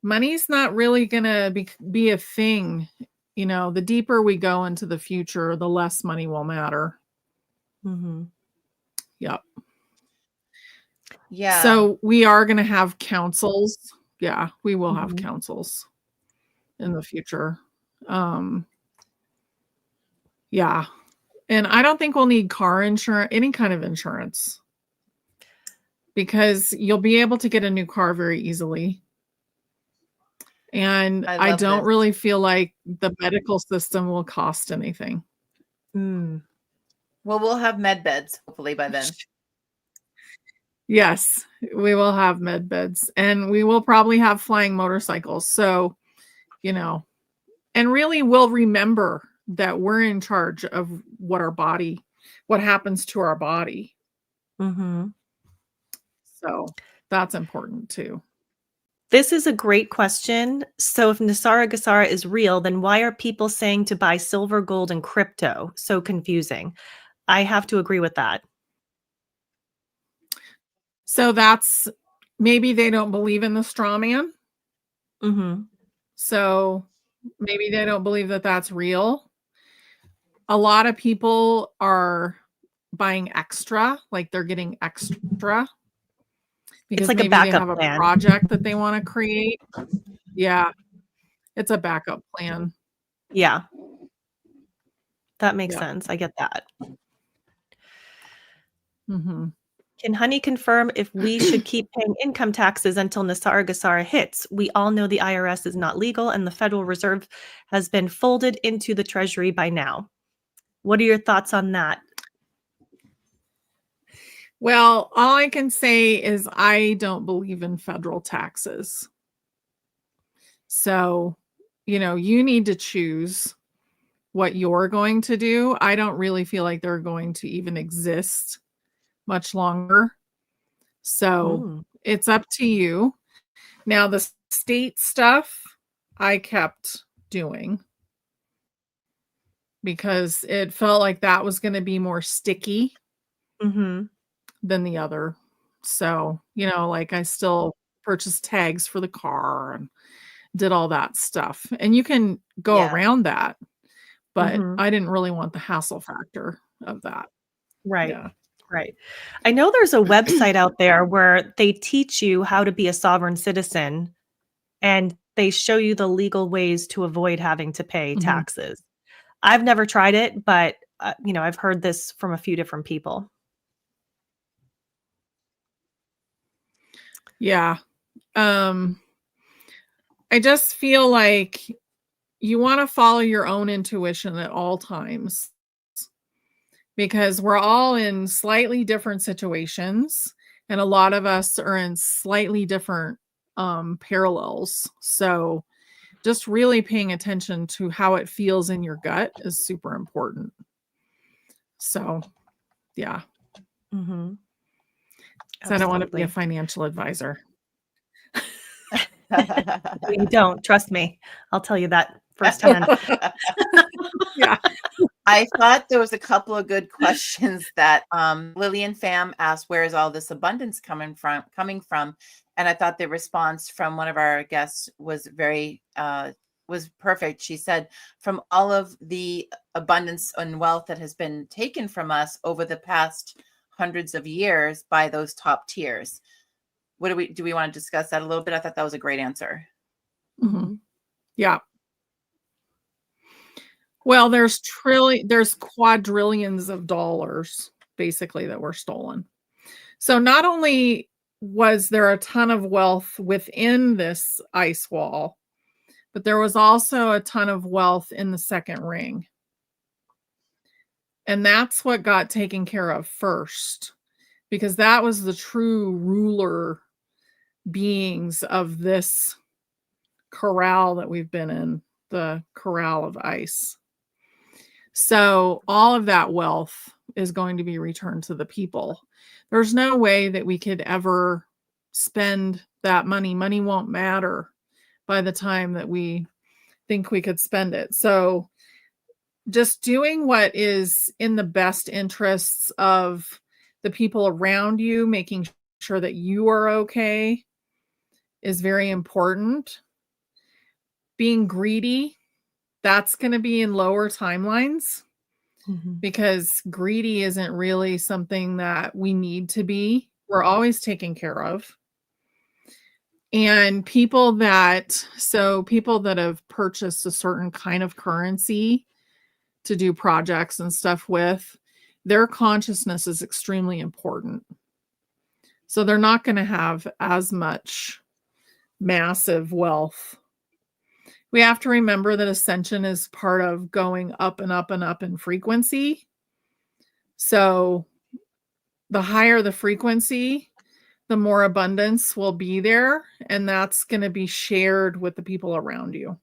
Money's not really going to be a thing. The deeper we go into the future, the less money will matter. Mm-hmm. Yep. Yeah. So we are going to have councils. Yeah, we will have councils in the future. Yeah. And I don't think we'll need car insurance, any kind of insurance, because you'll be able to get a new car very easily. And I don't really feel like the medical system will cost anything. Mm. Well, we'll have med beds hopefully by then. Yes, we will have med beds, and we will probably have flying motorcycles. So, and really we'll remember that we're in charge of what happens to our body. Mm-hmm. So that's important too. This is a great question. So if Nisara Gasara is real, then why are people saying to buy silver, gold, and crypto? So confusing. I have to agree with that. So that's maybe they don't believe in the straw man. Mm-hmm. So maybe they don't believe that that's real. A lot of people are buying extra, like they're getting extra because like a maybe they backup have a plan. project that they want to create. Yeah, it's a backup plan. Yeah. That makes Yeah. sense. I get that. Mm-hmm. Can Honey confirm if we should keep paying income taxes until Nasara Gasara hits? We all know the IRS is not legal and the Federal Reserve has been folded into the Treasury by now. What are your thoughts on that? Well, all I can say is I don't believe in federal taxes. So, you need to choose what you're going to do. I don't really feel like they're going to even exist much longer. So it's up to you. Now, the state stuff I kept doing because it felt like that was going to be more sticky Mm-hmm. than the other. So, like I still purchased tags for the car and did all that stuff. And you can go Yeah. around that, but Mhm. I didn't really want the hassle factor of that. Right. Yeah. Right. I know there's a website out there where they teach you how to be a sovereign citizen and they show you the legal ways to avoid having to pay Mhm. taxes. I've never tried it, but I've heard this from a few different people. Yeah. I just feel like you want to follow your own intuition at all times because we're all in slightly different situations and a lot of us are in slightly different parallels. So just really paying attention to how it feels in your gut is super important. So, yeah. Mm-hmm. So I don't want to be a financial advisor. You don't, trust me. I'll tell you that firsthand. Yeah. I thought there was a couple of good questions that Lillian Pham asked, where is all this abundance coming from? And I thought the response from one of our guests was was perfect. She said, from all of the abundance and wealth that has been taken from us over the past hundreds of years by those top tiers. What do we want to discuss that a little bit? I thought that was a great answer. Mm-hmm. Yeah. Well, there's quadrillions of dollars basically that were stolen. So not only was there a ton of wealth within this ice wall, but there was also a ton of wealth in the second ring. And that's what got taken care of first, because that was the true ruler beings of this corral that we've been in, the corral of ice. So all of that wealth is going to be returned to the people. There's no way that we could ever spend that money. Money won't matter by the time that we think we could spend it. So just doing what is in the best interests of the people around you, making sure that you are okay, is very important. Being greedy, that's going to be in lower timelines. Mm-hmm. Because greedy isn't really something that we need to be. We're always taken care of. And people that have purchased a certain kind of currency to do projects and stuff with, their consciousness is extremely important. So they're not going to have as much massive wealth. We have to remember that ascension is part of going up and up and up in frequency. So the higher the frequency, the more abundance will be there. And that's going to be shared with the people around you.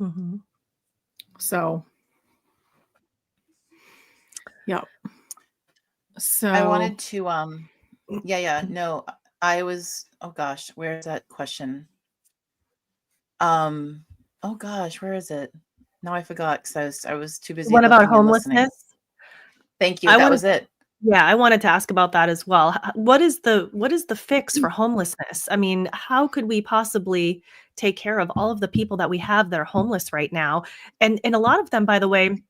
Mm-hmm. So, yep. So I wanted to, oh gosh, where's that question? Oh gosh, where is it? Now I forgot because I was too busy What about looking and listening. homelessness? Thank you. That was it. Yeah, I wanted to ask about that as well. What is the fix for homelessness? I mean, how could we possibly take care of all of the people that we have that are homeless right now? And a lot of them, by the way,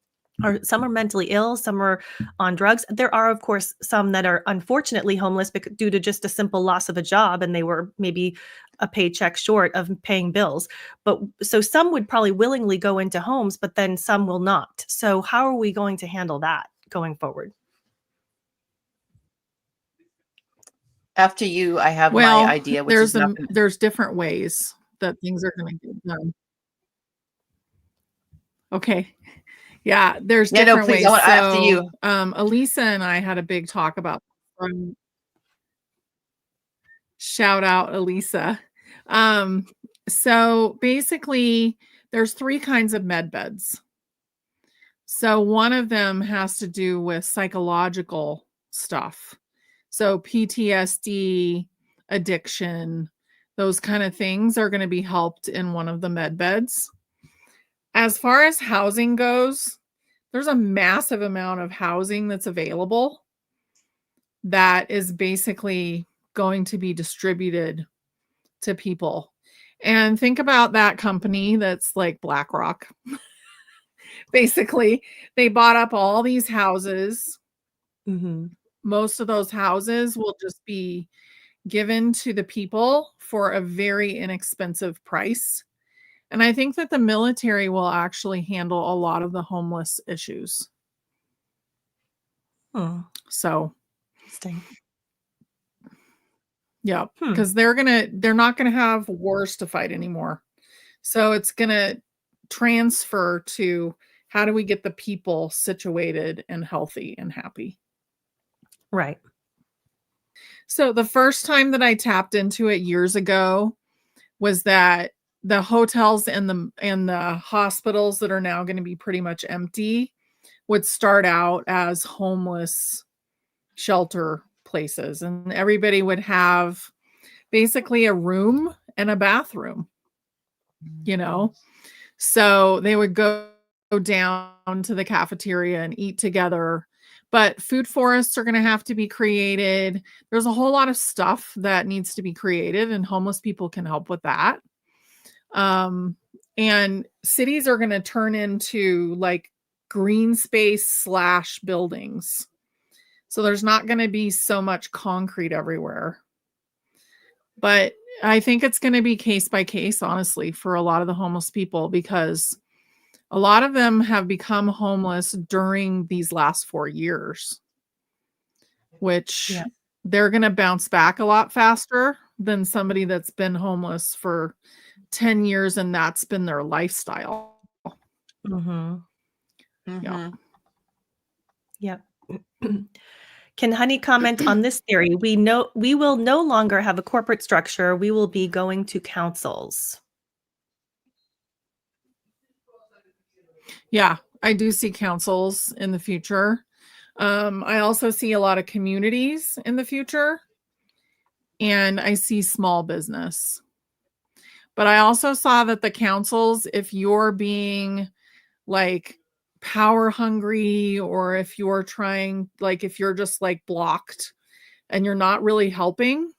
some are mentally ill, some are on drugs. There are, of course, some that are unfortunately homeless due to just a simple loss of a job, and they were maybe a paycheck short of paying bills. But so some would probably willingly go into homes, but then some will not. So how are we going to handle that going forward? After you, I have my Well, idea, which is nothing. there's different ways that things are going to get done. Okay. Yeah, there's Yeah, no, different please. I ways. want after you. So, Elisa and I had a big talk about shout out Elisa. So basically there's 3 kinds of med beds. So one of them has to do with psychological stuff. So PTSD, addiction, those kind of things are going to be helped in one of the med beds. As far as housing goes, there's a massive amount of housing that's available that is basically going to be distributed to people. And think about that company that's like BlackRock. Basically, they bought up all these houses. Mm-hmm. Most of those houses will just be given to the people for a very inexpensive price. And I think that the military will actually handle a lot of the homeless issues. Hmm. So, Interesting. yeah, because they're not gonna have wars to fight anymore. So it's gonna transfer to how do we get the people situated and healthy and happy. Right. So the first time that I tapped into it years ago was that the hotels and the hospitals that are now going to be pretty much empty would start out as homeless shelter places, and everybody would have basically a room and a bathroom, you know. So they would go down to the cafeteria and eat together. But food forests are going to have to be created. There's a whole lot of stuff that needs to be created, and homeless people can help with that. And cities are going to turn into like green space / buildings. So there's not going to be so much concrete everywhere. But I think it's going to be case by case, honestly, for a lot of the homeless people, because a lot of them have become homeless during these last 4 years, which they're going to bounce back a lot faster than somebody that's been homeless for 10 years and that's been their lifestyle. Mm-hmm. Yeah. Yep. Can Honey comment on this theory? We will no longer have a corporate structure. We will be going to councils. Yeah, I do see councils in the future. I also see a lot of communities in the future, and I see small business. But I also saw that the councils, if you're being like power hungry, or if you're trying, like if you're just like blocked and you're not really helping,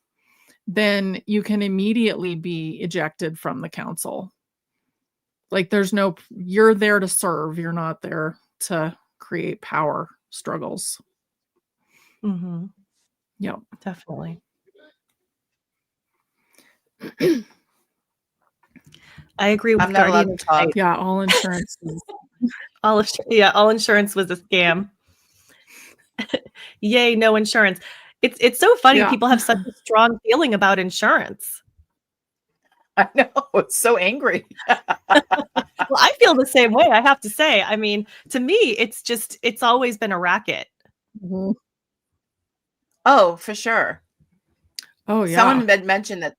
then you can immediately be ejected from the council. Like you're there to serve. You're not there to create power struggles. Mm-hmm. Yep. Definitely. I agree with I'm not allowed Guardian to talk. Yeah, all insurance. all insurance was a scam. Yay, no insurance. It's so funny. Yeah. People have such a strong feeling about insurance. I know. It's so angry. Well, I feel the same way, I have to say. I mean, to me, it's always been a racket. Mhm. Oh, for sure. Oh, yeah. Someone had mentioned that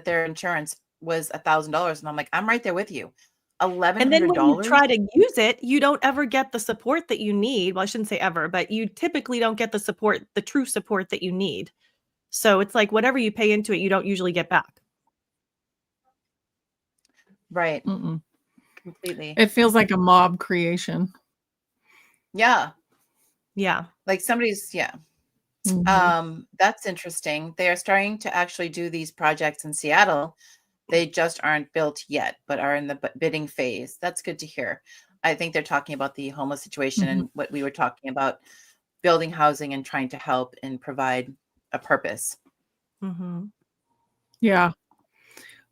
their insurance was $1,000, and I'm like, I'm right there with you. $1,100. And then when you try to use it, you don't ever get the support that you need. Well, I shouldn't say ever, but you typically don't get the true support that you need. So it's like whatever you pay into it, you don't usually get back. Right. Mm-mm. Completely. It feels like a mob creation. Yeah. Yeah. Like somebody's, yeah. That's interesting. They are starting to actually do these projects in Seattle. They just aren't built yet, but are in the bidding phase. That's good to hear. I think they're talking about the homeless situation and what we were talking about, building housing and trying to help and provide a purpose. Yeah.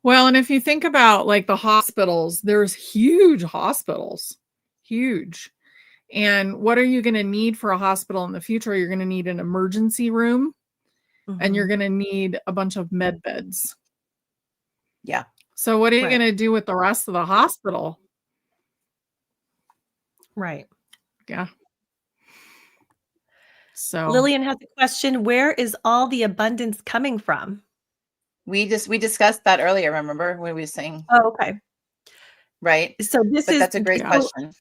Well, and if you think about like the hospitals, there's huge hospitals, huge. And what are you going to need for a hospital in the future? You're going to need an emergency room and you're going to need a bunch of med beds. Yeah. So what are you going to do with the rest of the hospital? Right. Yeah. So Lillian has a question. Where is all the abundance coming from? We discussed that earlier, remember, when we were saying. Oh, okay. Right. So that's a great question.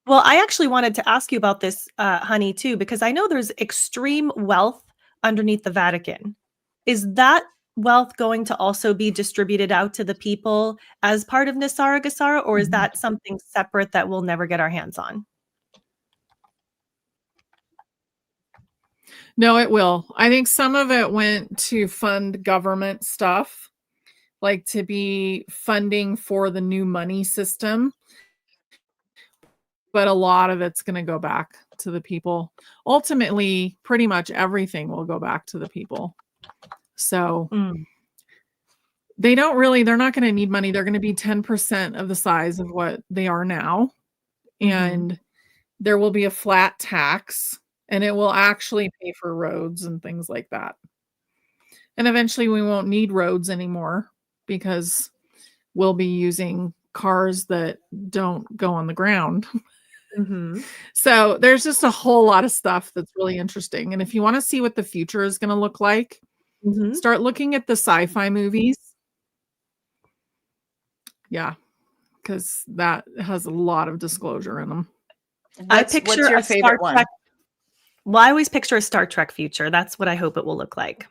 Well, I actually wanted to ask you about this, honey, too, because I know there's extreme wealth underneath the Vatican. Is that wealth going to also be distributed out to the people as part of Nisara Gasara, or is that something separate that we'll never get our hands on? No, it will. I think some of it went to fund government stuff, like to be funding for the new money system. But a lot of it's going to go back to the people. Ultimately, pretty much everything will go back to the people. So they're not going to need money. They're going to be 10% of the size of what they are now. And there will be a flat tax. And it will actually pay for roads and things like that. And eventually we won't need roads anymore because we'll be using cars that don't go on the ground. So there's just a whole lot of stuff that's really interesting. And if you want to see what the future is going to look like, start looking at the sci-fi movies. Yeah, because that has a lot of disclosure in them. What's your favorite one? Well, I always picture a Star Trek future. That's what I hope it will look like.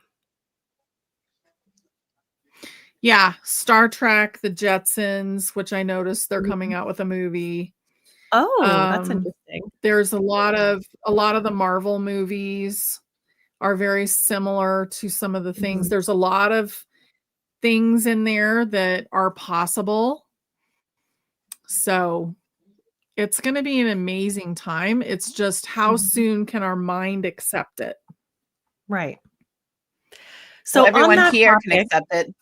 Yeah, Star Trek, the Jetsons, which I noticed they're coming out with a movie. Oh, that's interesting. There's a lot of the Marvel movies are very similar to some of the things. There's a lot of things in there that are possible. So it's going to be an amazing time. It's just how soon can our mind accept it? Right. So everyone here can accept it.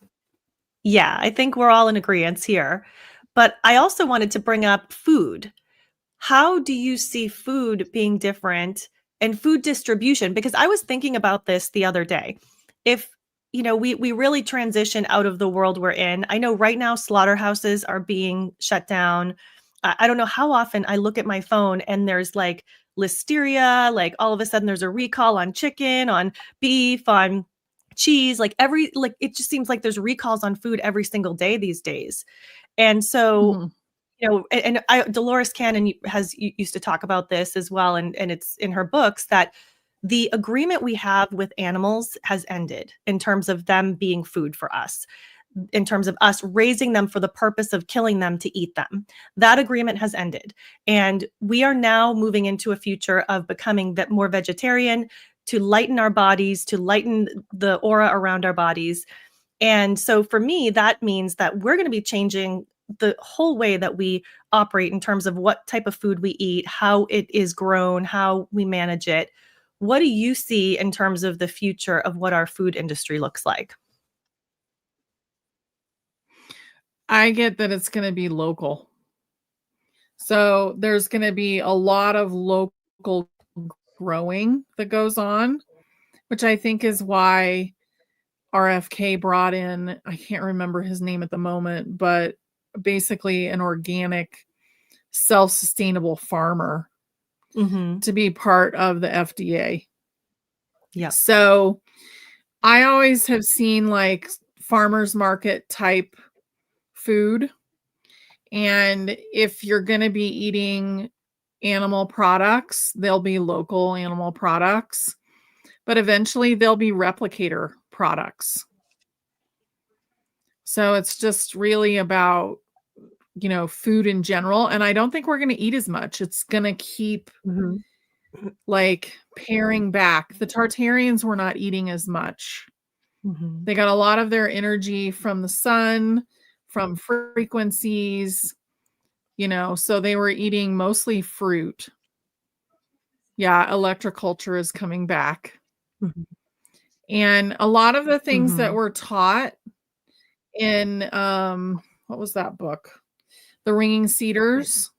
Yeah, I think we're all in agreement here. But I also wanted to bring up food. How do you see food being different and food distribution? Because I was thinking about this the other day. If we really transition out of the world we're in. I know right now slaughterhouses are being shut down. I don't know how often I look at my phone and there's like listeria, like all of a sudden there's a recall on chicken, on beef, on cheese, it just seems like there's recalls on food every single day these days. And so, Dolores Cannon used to talk about this as well. And it's in her books that the agreement we have with animals has ended in terms of them being food for us, in terms of us raising them for the purpose of killing them to eat them. That agreement has ended. And we are now moving into a future of becoming more vegetarian, to lighten our bodies, to lighten the aura around our bodies. And so for me, that means that we're going to be changing the whole way that we operate in terms of what type of food we eat, how it is grown, how we manage it. What do you see in terms of the future of what our food industry looks like? I get that it's going to be local. So there's going to be a lot of local growing that goes on, which I think is why RFK brought in, I can't remember his name at the moment, but basically an organic, self-sustainable farmer to be part of the FDA. Yeah. So I always have seen like farmers market type food. And if you're going to be eating animal products, they'll be local animal products, but eventually they'll be replicator products. So it's just really about, food in general. And I don't think we're going to eat as much. It's going to keep like paring back. The Tartarians were not eating as much. Mhm. They got a lot of their energy from the sun, from frequencies, so they were eating mostly fruit. Yeah, electroculture is coming back. Mhm. And a lot of the things that Mhm. were taught in what was that book? The Ringing Cedars.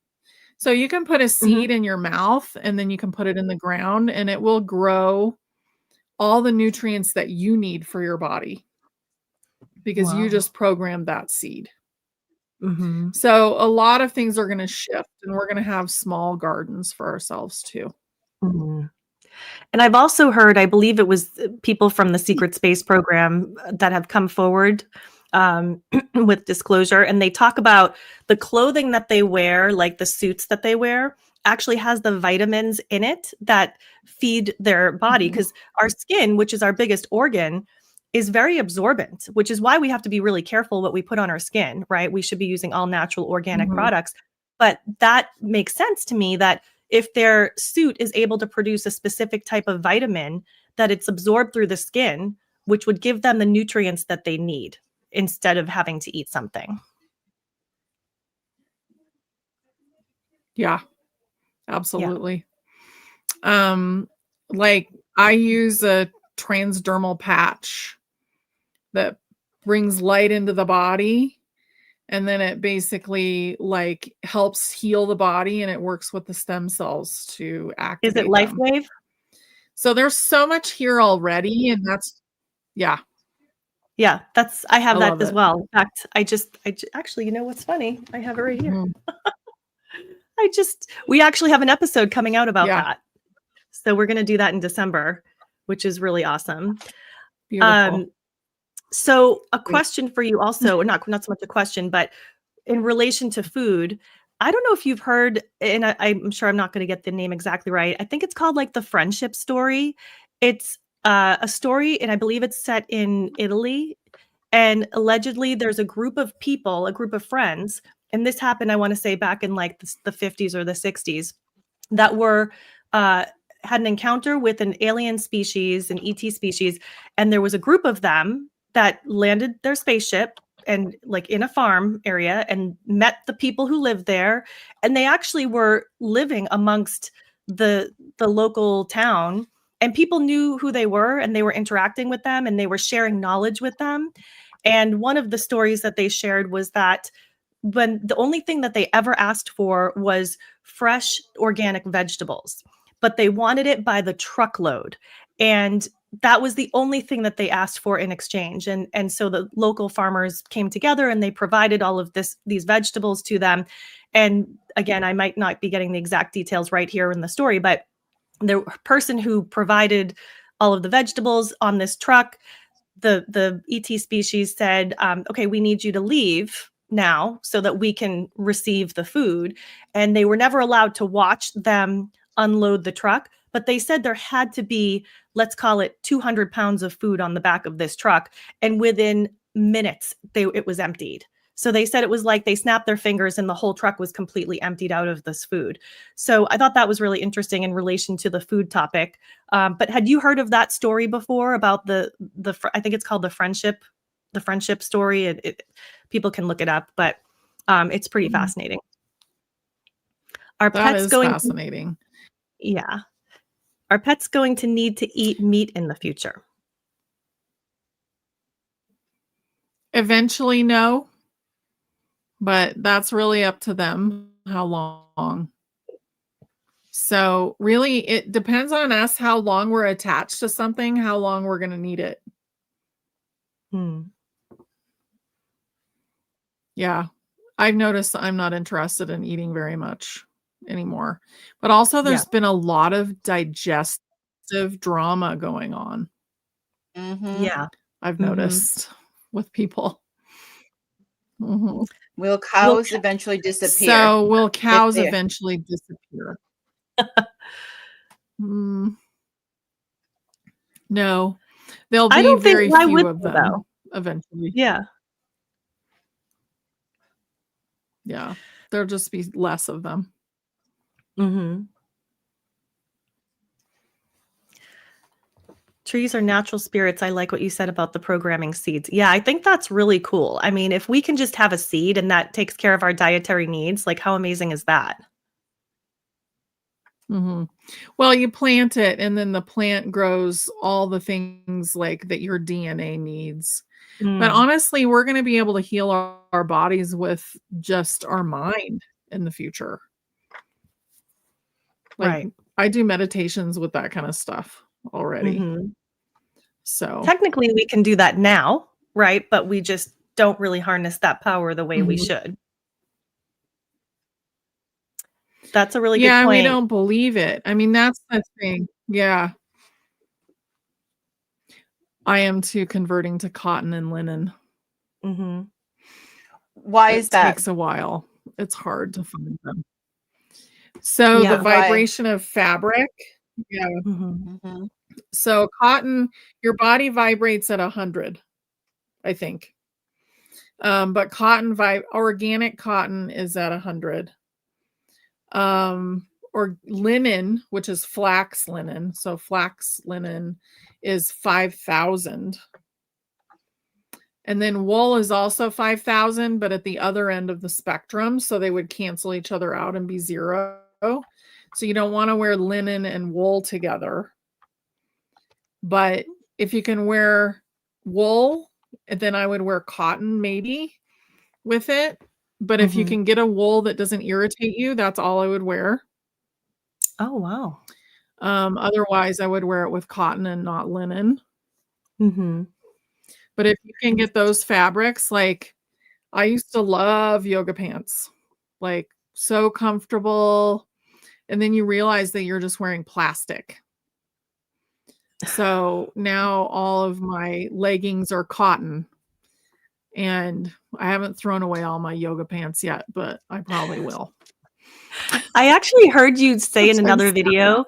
So you can put a Mhm. seed in your mouth and then you can put it in the ground and it will grow all the nutrients that you need for your body because you Wow. just programmed that seed. Mhm. So a lot of things are going to shift and we're going to have small gardens for ourselves too. Mhm. And I've also heard, I believe it was people from the Secret Space Program that have come forward with disclosure, and they talk about the clothing that they wear, like the suits that they wear, actually has the vitamins in it that feed their body. Because our skin, which is our biggest organ, is very absorbent, which is why we have to be really careful what we put on our skin, right? We should be using all natural organic Mhm. products. But that makes sense to me that if their suit is able to produce a specific type of vitamin, that it's absorbed through the skin, which would give them the nutrients that they need instead of having to eat something. Yeah, Yeah. absolutely. Like I use a transdermal patch that brings light into the body and then it basically like helps heal the body and it works with the stem cells to Is it activate them. LifeWave? So there's so much here already and yeah, Yeah, I I have that love as it. well. In fact, actually, you know what's funny? I have it right here. Mhm. We actually have an episode coming out about Yeah, that. So we're going to do that in December, which is really awesome. beautiful. So a Great. question for you also, not so much a question, but in relation to food, I don't know if you've heard, and I'm sure I'm not going to get the name exactly right. I think it's called like the friendship story. It's a story, and I believe it's set in Italy. And allegedly, there's a group of people, a group of friends, and this happened, I want to say, back in like the 50s or the 60s, that were uh, had an encounter with an alien species, an ET species, and there was a group of them that landed their spaceship and like in a farm area and met the people who lived there, and they actually were living amongst the local town, and people knew who they were and they were interacting with them and they were sharing knowledge with them. And one of the stories that they shared was that when the only thing that they ever asked for was fresh organic vegetables, but they wanted it by the truckload. And that was the only thing that they asked for in exchange. And so the local farmers came together and they provided all of these vegetables to them. And again, I might not be getting the exact details right here in the story, but the person who provided all of the vegetables on this truck, the ET species said, okay, we need you to leave now so that we can receive the food. And they were never allowed to watch them unload the truck, but they said there had to be, let's call it 200 pounds of food on the back of this truck. And within minutes, it was emptied. So they said it was like they snapped their fingers and the whole truck was completely emptied out of this food. So I thought that was really interesting in relation to the food topic. But had you heard of that story before about I think it's called the friendship story? People can look it up, but it's pretty Mhm. fascinating. Are That pets is going to, fascinating. yeah. Are pets going to need to eat meat in the future? Eventually, no, but that's really up to them how long. So really, it depends on us how long we're attached to something, how long we're going to need it. Hmm. Yeah. I've noticed I'm not interested in eating very much anymore. But also, Yeah. there's been a lot of digestive drama going on, Mm-hmm. Yeah. I've Mm-hmm. noticed with people. Mhm. Will Well, cows eventually disappear? So, will If cows they eventually disappear? Mm, no, there'll I be don't think, very why few would of they them though? eventually. Yeah. Yeah, there'll just be less of them. Mm-hmm. Trees are natural spirits. I like what you said about the programming seeds. Yeah, I think that's really cool. I mean, if we can just have a seed and that takes care of our dietary needs, like how amazing is that? Well, you plant it and then the plant grows all the things like that your DNA needs. But Mm, honestly, we're going to be able to heal our bodies with just our mind in the future. Like right. I do meditations with that kind of stuff already. Mhm. So, Technically, we can do that now, right? But we just don't really harness that power the way we mhm. should. That's a really good Yeah, we point. don't believe it. I mean, that's the thing. Yeah. I am too converting to cotton and linen. Mhm. Why is It that? takes a while. It's hard to find them. So the Yeah. Why? vibration of fabric. Yeah. Mhm. Mhm. So cotton, your body vibrates at 100, I think. But organic cotton is at 100. Or linen, which is flax linen. So flax linen is 5,000. And then wool is also 5,000, but at the other end of the spectrum. So they would cancel each other out and be 0. So you don't want to wear linen and wool together. But if you can wear wool, then I would wear cotton maybe with it. But if you Mhm. can get a wool that doesn't irritate you, that's all I would wear. Oh, wow. Otherwise, I would wear it with cotton and not linen. Mhm. But if you can get those fabrics, like I used to love yoga pants, like so comfortable. And then you realize that you're just wearing plastic. So now all of my leggings are cotton. And I haven't thrown away all my yoga pants yet, but I probably will. I actually heard you say in That's why I'm another sad now. video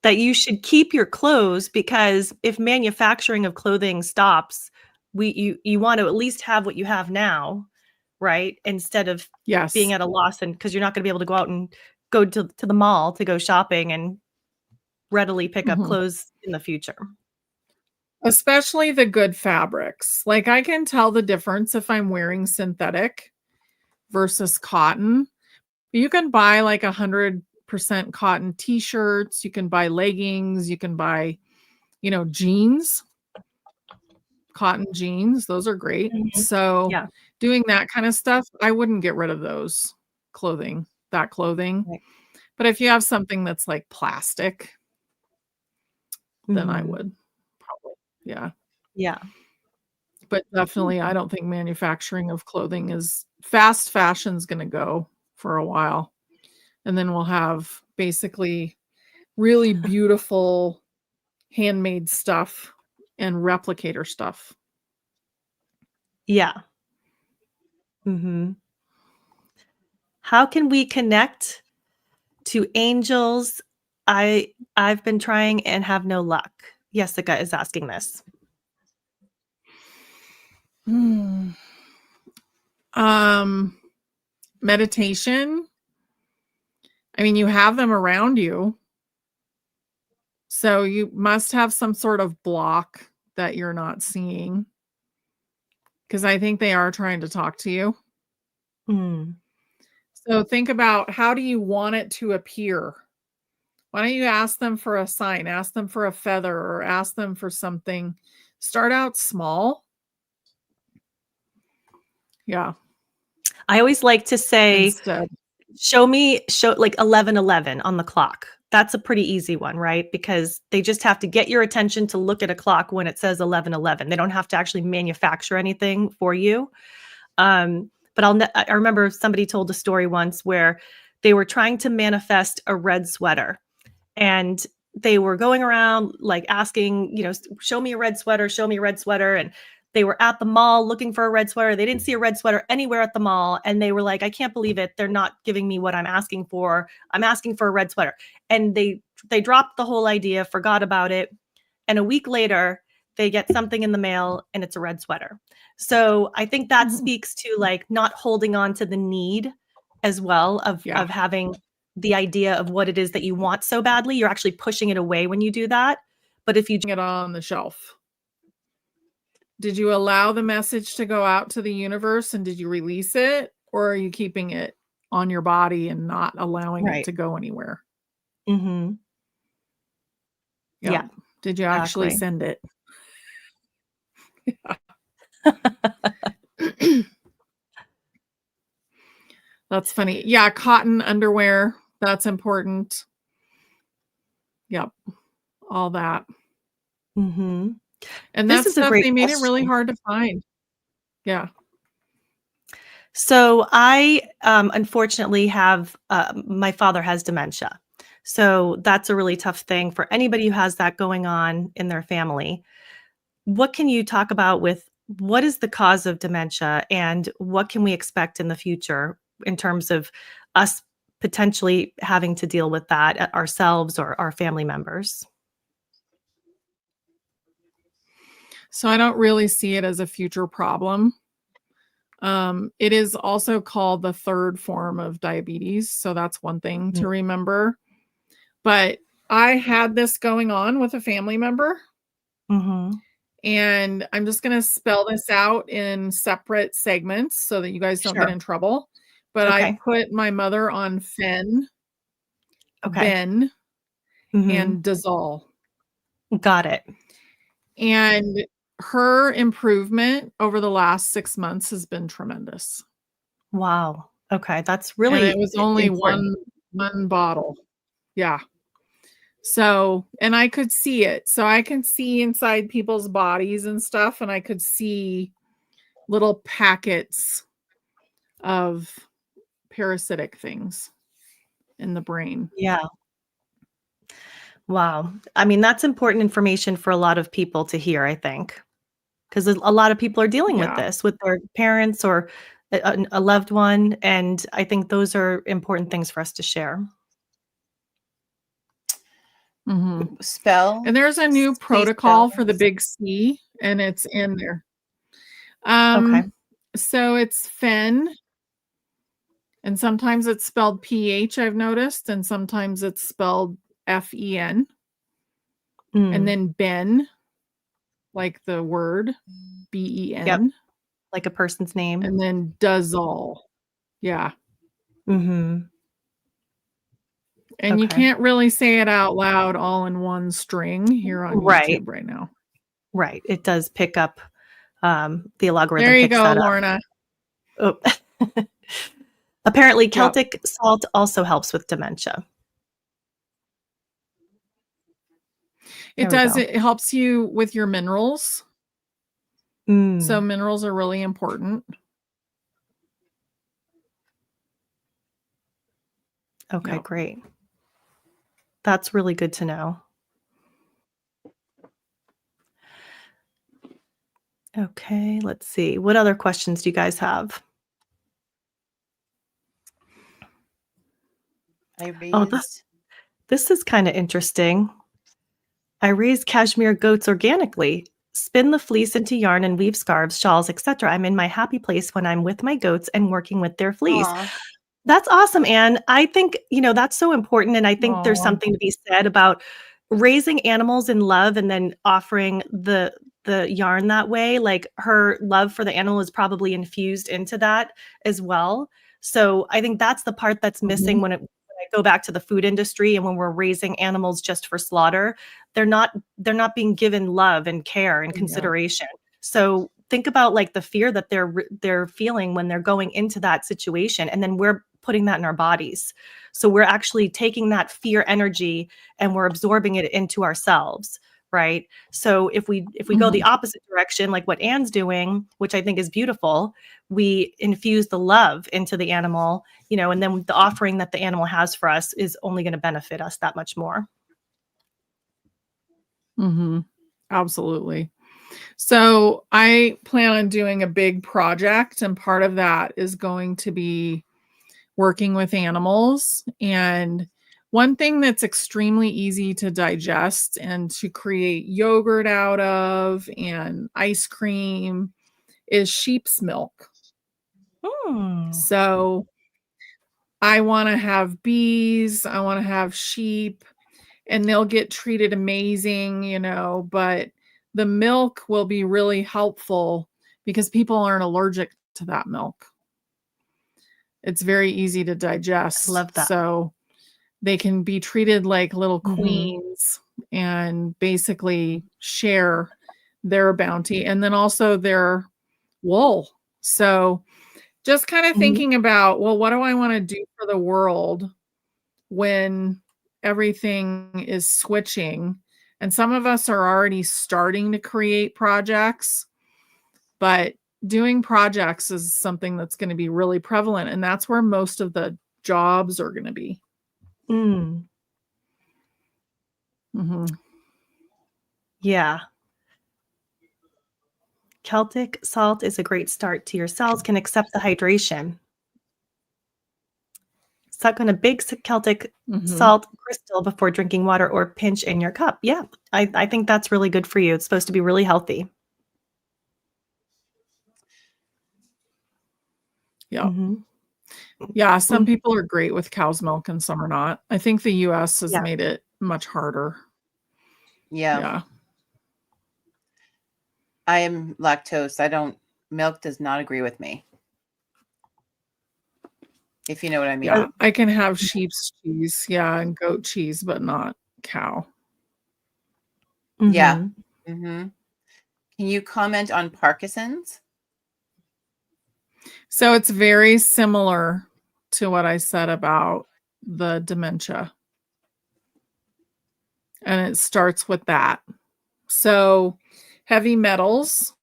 that you should keep your clothes because if manufacturing of clothing stops, you want to at least have what you have now, right? Instead of being Yes. at a loss and because you're not going to be able to go out and go to the mall to go shopping and readily pick up Mhm. clothes in the future. Especially the good fabrics. Like I can tell the difference if I'm wearing synthetic versus cotton. You can buy like 100% cotton t-shirts, you can buy leggings, you can buy, jeans, cotton jeans. Those are great. Mhm. So Yeah. doing that kind of stuff, I wouldn't get rid of that clothing. Right. But if you have something that's like plastic, then I Mhm. would probably. Yeah. Yeah. But definitely, I don't think manufacturing of clothing is fast fashion's going to go for a while. And then we'll have basically really beautiful handmade stuff and replicator stuff. Yeah. Mhm. How can we connect to angels? I've been trying and have no luck. Jessica is asking this. Hmm. Meditation. I mean, you have them around you. So you must have some sort of block that you're not seeing. Because I think they are trying to talk to you. Mm. So think about, how do you want it to appear? Why don't you ask them for a sign, ask them for a feather, or ask them for something. Start out small. Yeah. I always like to say, Instead. show like 11:11 on the clock. That's a pretty easy one, right? Because they just have to get your attention to look at a clock when it says 11:11. They don't have to actually manufacture anything for you. But I remember somebody told a story once where they were trying to manifest a red sweater, and they were going around like asking, show me a red sweater, show me a red sweater. And they were at the mall looking for a red sweater. They didn't see a red sweater anywhere at the mall. And they were like, I can't believe it. They're not giving me what I'm asking for. I'm asking for a red sweater. And they dropped the whole idea, forgot about it. And a week later, they get something in the mail and it's a red sweater. So I think that speaks to like not holding on to the need as well of having the idea of what it is that you want so badly. You're actually pushing it away when you do that. But if you it on the shelf, did you allow the message to go out to the universe and did you release it, or are you keeping it on your body and not allowing it to go anywhere? Mm-hmm. Yeah. Did you actually Exactly. send it? That's funny. Yeah, cotton underwear, that's important. Yep. All that. Mm-hmm. And This that is a stuff, great they made it really question. hard to find. Yeah. So I unfortunately have my father has dementia. So that's a really tough thing for anybody who has that going on in their family. What can you talk about with what is the cause of dementia and what can we expect in the future in terms of us potentially having to deal with that ourselves or our family members? So I don't really see it as a future problem. It is also called the third form of diabetes. So that's one thing to remember. But I had this going on with a family member. Mm-hmm. And I'm just going to spell this out in separate segments so that you guys don't get Sure. in trouble. But I Okay. put my mother on Fen, Okay. Ben, Mm-hmm. and Dazol. Got it. And her improvement over the last 6 months has been tremendous. Wow. Okay. That's And really it was only important. one bottle. Yeah. So, and I could see it. So I can see inside people's bodies and stuff, and I could see little packets of parasitic things in the brain. Yeah. Wow. I mean, that's important information for a lot of people to hear, I think, because a lot of people are dealing with Yeah. this with their parents or a loved one. And I think those are important things for us to share. Mhm. Spell. And there's a new Please protocol spell. for the big C, and it's in there. Okay. So it's Fen, and sometimes it's spelled PH, I've noticed, and sometimes it's spelled FEN. And then Ben, like the word BEN. Yep. Like a person's name. And then Dazol. Yeah. Mm-hmm. And you Okay. can't really say it out loud all in one string here on Right. YouTube right now. Right. It does pick up the algorithm There you picks go, that up. Lorna. Oh. Apparently Yep. Celtic salt also helps with dementia. It There we does. go. It helps you with your minerals. So Mm. minerals are really important. Okay, Yep. great. That's really good to know. Okay, let's see. What other questions do you guys have? I Oh, raised. this is kind of interesting. I raise cashmere goats organically, spin the fleece into yarn and weave scarves, shawls, etc. I'm in my happy place when I'm with my goats and working with their fleece. Aw. That's awesome, Anne. I think, that's so important. And I think there's Aw. something to be said about raising animals in love and then offering the yarn that way. Like her love for the animal is probably infused into that as well. So I think that's the part that's missing Mhm. when I go back to the food industry and when we're raising animals just for slaughter, they're not being given love and care and Yeah. consideration. So think about like the fear that they're feeling when they're going into that situation, and then we're putting that in our bodies. So we're actually taking that fear energy and we're absorbing it into ourselves, right? So if we go the Mhm. opposite direction, like what Anne's doing, which I think is beautiful, we infuse the love into the animal, and then the offering that the animal has for us is only going to benefit us that much more. Mhm. Absolutely. So I plan on doing a big project, and part of that is going to be working with animals. And one thing that's extremely easy to digest and to create yogurt out of and ice cream is sheep's milk. So I want to have bees, I want to have sheep, and they'll get treated amazing, you know, but the milk will be really helpful because people aren't allergic to that milk. It's very easy to digest. I love that. So they can be treated like little Mhm. queens and basically share their bounty and then also their wool. So just kind of Mhm. thinking about, well, what do I want to do for the world when everything is switching? And some of us are already starting to create projects, but doing projects is something that's going to be really prevalent. And that's where most of the jobs are going to be. Mm. Mhm. Yeah. Celtic salt is a great start to your cells, can accept the hydration. Suck on a big Celtic Mhm. salt crystal before drinking water or pinch in your cup. Yeah, I think that's really good for you. It's supposed to be really healthy. Yeah. Mhm. Yeah, some Mm. people are great with cow's milk and some are not. I think the US has Yeah. made it much harder. Yeah. Yeah. I am lactose. Milk does not agree with me. If you know what I mean. Yeah, I can have sheep's cheese, yeah, and goat cheese, but not cow. Yeah. Mhm. Can you comment on Parkinson's? So it's very similar to what I said about the dementia. And it starts with that. So heavy metals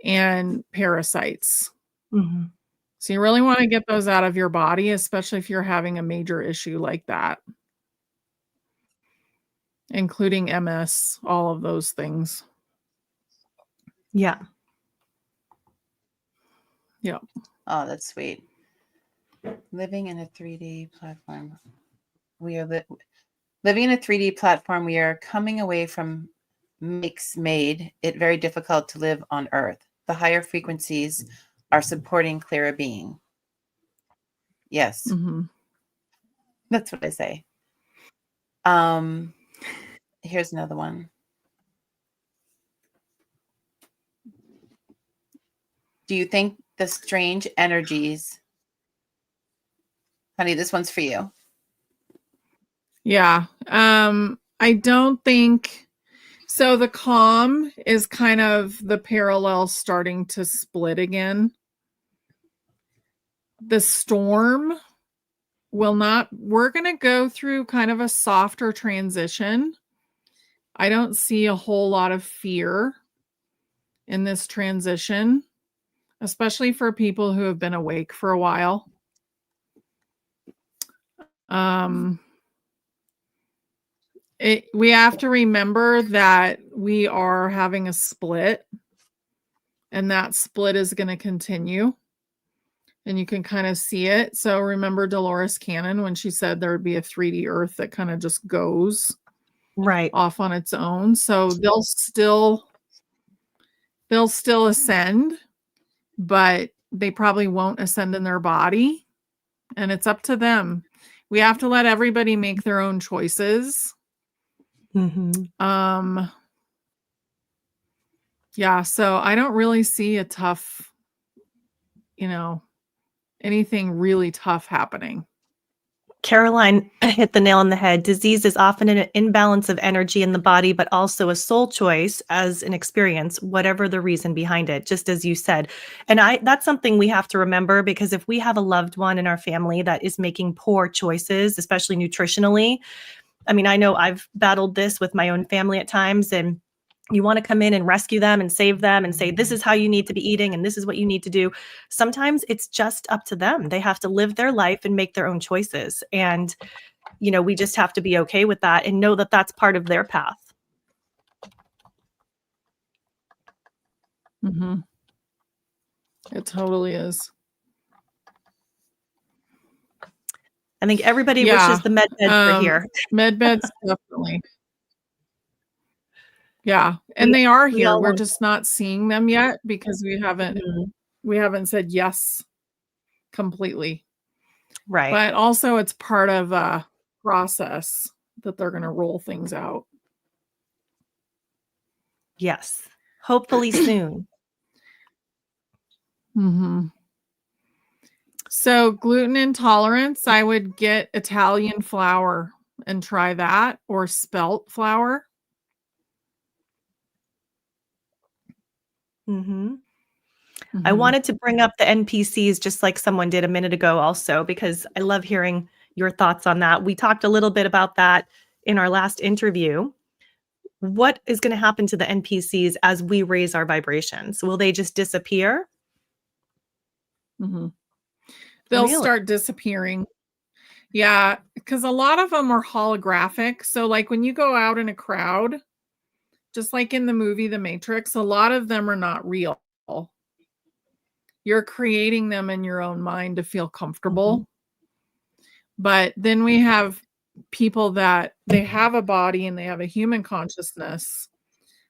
and parasites. Mhm. So you really want to get those out of your body, especially if you're having a major issue like that, including MS, all of those things. Yeah. Yeah. Oh, that's sweet. Living in a 3D platform. We are living in a 3D platform. We are coming away from made it very difficult to live on Earth. The higher frequencies are supporting clearer being. Yes, Mhm. that's what I say. Here's another one. Do you think the strange energies, honey, this one's for you. Yeah. I don't think so. The calm is kind of the parallel starting to split again. The storm will not, we're going to go through kind of a softer transition. I don't see a whole lot of fear in this transition, especially for people who have been awake for a while. We have to remember that we are having a split, and that split is going to continue. And you can kind of see it. So remember Dolores Cannon when she said there would be a 3D Earth that kind of just goes Right. off on its own. So they'll still ascend, but they probably won't ascend in their body. And it's up to them. We have to let everybody make their own choices. Mhm. Yeah, so I don't really see a tough, anything really tough happening. Caroline hit the nail on the head. Disease is often an imbalance of energy in the body, but also a soul choice as an experience, whatever the reason behind it, just as you said. And that's something we have to remember, because if we have a loved one in our family that is making poor choices, especially nutritionally, I mean, I know I've battled this with my own family at times, and you want to come in and rescue them and save them and say, this is how you need to be eating and this is what you need to do. Sometimes it's just up to them. They have to live their life and make their own choices. And, we just have to be okay with that and know that that's part of their path. Mm-hmm. It totally is. I think everybody wishes the med beds were here. Med beds, definitely. Yeah, and they are here. We're just not seeing them yet because we haven't said yes completely. Right. But also it's part of a process, that they're going to roll things out. Yes. Hopefully soon. So gluten intolerance, I would get Italian flour and try that, or spelt flour. I wanted to bring up the NPCs just like someone did a minute ago also, because I love hearing your thoughts on that. We talked a little bit about that in our last interview. What is going to happen to the NPCs as we raise our vibrations? Will they just disappear? They'll Really? start disappearing. Yeah, because a lot of them are holographic. So like when you go out in a crowd, just like in the movie The Matrix, a lot of them are not real. You're creating them in your own mind to feel comfortable. But then we have people that they have a body and they have a human consciousness,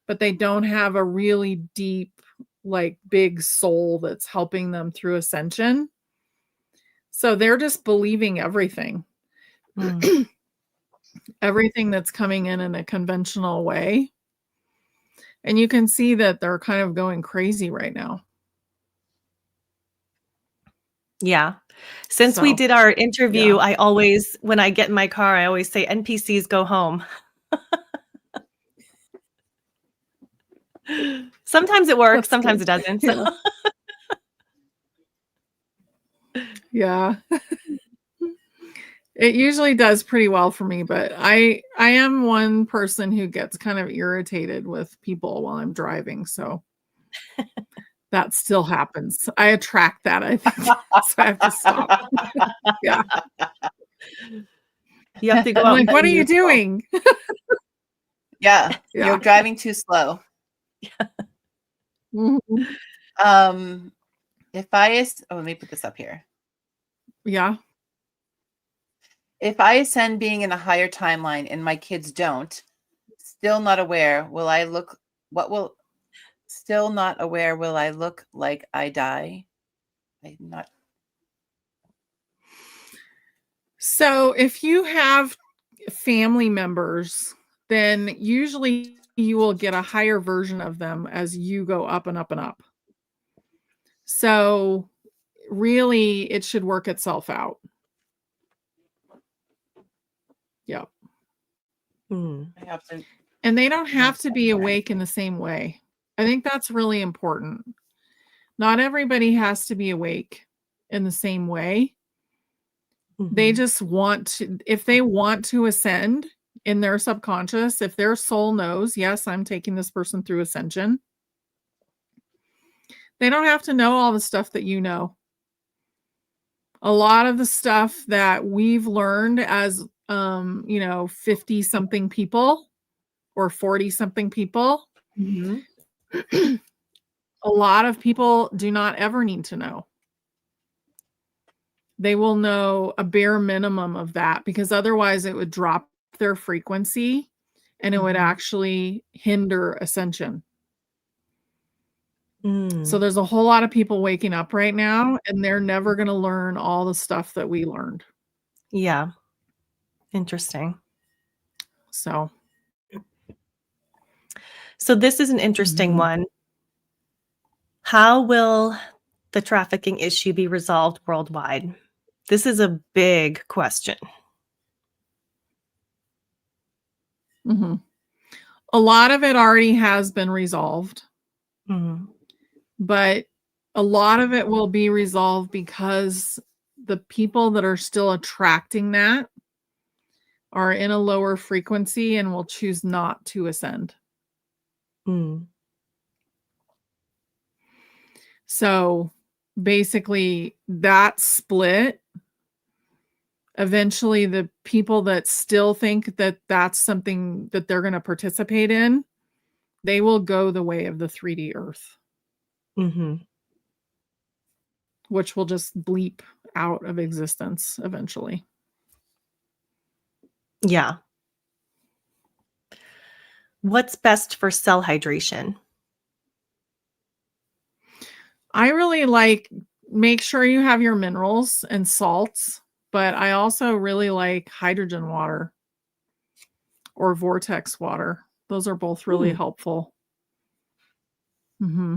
but they don't have a really deep, like big soul that's helping them through ascension. So they're just believing everything. Everything that's coming in a conventional way. And you can see that they're kind of going crazy right now. Yeah. Since we did our interview, I always, when I get in my car, I always say NPCs go home. Sometimes it works, sometimes it doesn't. So. Yeah. It usually does pretty well for me, but I am one person who gets kind of irritated with people while I'm driving, so that still happens. I attract that, I think. So I have to stop. Yeah. You have to go out. Like, what are you doing? Yeah. You're driving too slow. If let me put this up here. Yeah. If I ascend being in a higher timeline and my kids don't, still not aware, will I look like I die? I'm not. So if you have family members, then usually you will get a higher version of them as you go up and up and up. So really, it should work itself out. Yep. I have to. And they don't have to be awake in the same way. I think that's really important. Not everybody has to be awake in the same way. They just want to, if they want to ascend in their subconscious, if their soul knows, yes, I'm taking this person through ascension, they don't have to know all the stuff that you know. A lot of the stuff that we've learned as 50 something people or 40 something people, a lot of people do not ever need to know. They will know a bare minimum of that, because otherwise it would drop their frequency and it would actually hinder ascension. So there's a whole lot of people waking up right now and they're never going to learn all the stuff that we learned. Yeah. Interesting. So this is an interesting one. How will the trafficking issue be resolved worldwide? This is a big question. A lot of it already has been resolved. But a lot of it will be resolved because the people that are still attracting that are in a lower frequency and will choose not to ascend. So basically that split, eventually the people that still think that that's something that they're going to participate in, they will go the way of the 3D earth. Which will just bleep out of existence eventually. Yeah. What's best for cell hydration? I really make sure you have your minerals and salts, but I also really like hydrogen water. or vortex water. Those are both really helpful. Mm-hmm.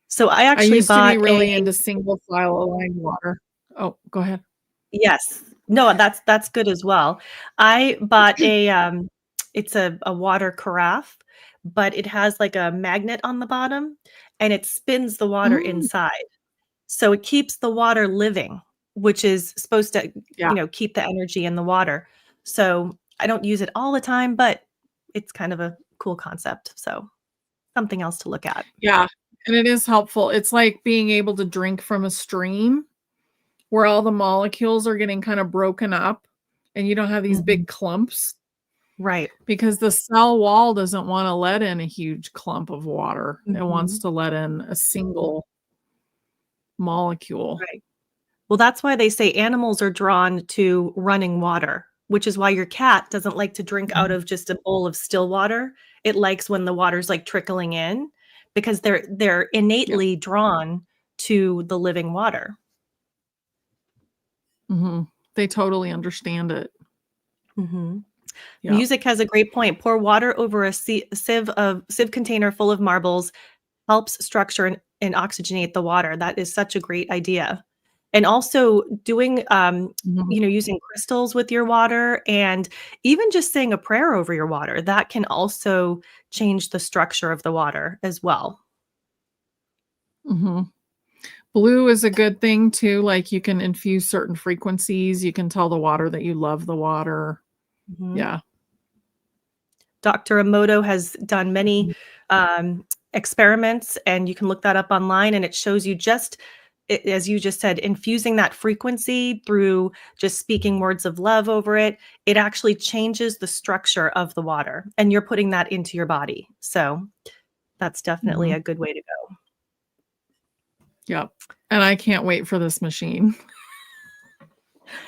So I I actually used to be bought really into single file aligned water. Oh, go ahead. Yes. No, that's good as well. I bought it's a water carafe, but it has like a magnet on the bottom and it spins the water inside. So it keeps the water living, which is supposed to, Yeah. keep the energy in the water. So I don't use it all the time, but it's kind of a cool concept. So something else to look at. Yeah. And it is helpful. It's like being able to drink from a stream where all the molecules are getting kind of broken up and you don't have these big clumps. Right. Because the cell wall doesn't want to let in a huge clump of water. It wants to let in a single molecule. Right. Well, that's why they say animals are drawn to running water, which is why your cat doesn't like to drink out of just a bowl of still water. It likes when the water's like trickling in because they're innately drawn to the living water. Mm-hmm. They totally understand it. Mm-hmm. Yeah. Music has a great point. Pour water over a sieve container full of marbles helps structure and oxygenate the water. That is such a great idea. And also doing, using crystals with your water and even just saying a prayer over your water, that can also change the structure of the water as well. Mm-hmm. Blue is a good thing too. Like you can infuse certain frequencies. You can tell the water that you love the water. Mm-hmm. Yeah. Dr. Emoto has done many experiments, and you can look that up online, and it shows you just, as you just said, infusing that frequency through just speaking words of love over it. It actually changes the structure of the water, and you're putting that into your body. So that's definitely a good way to go. Yep. And I can't wait for this machine.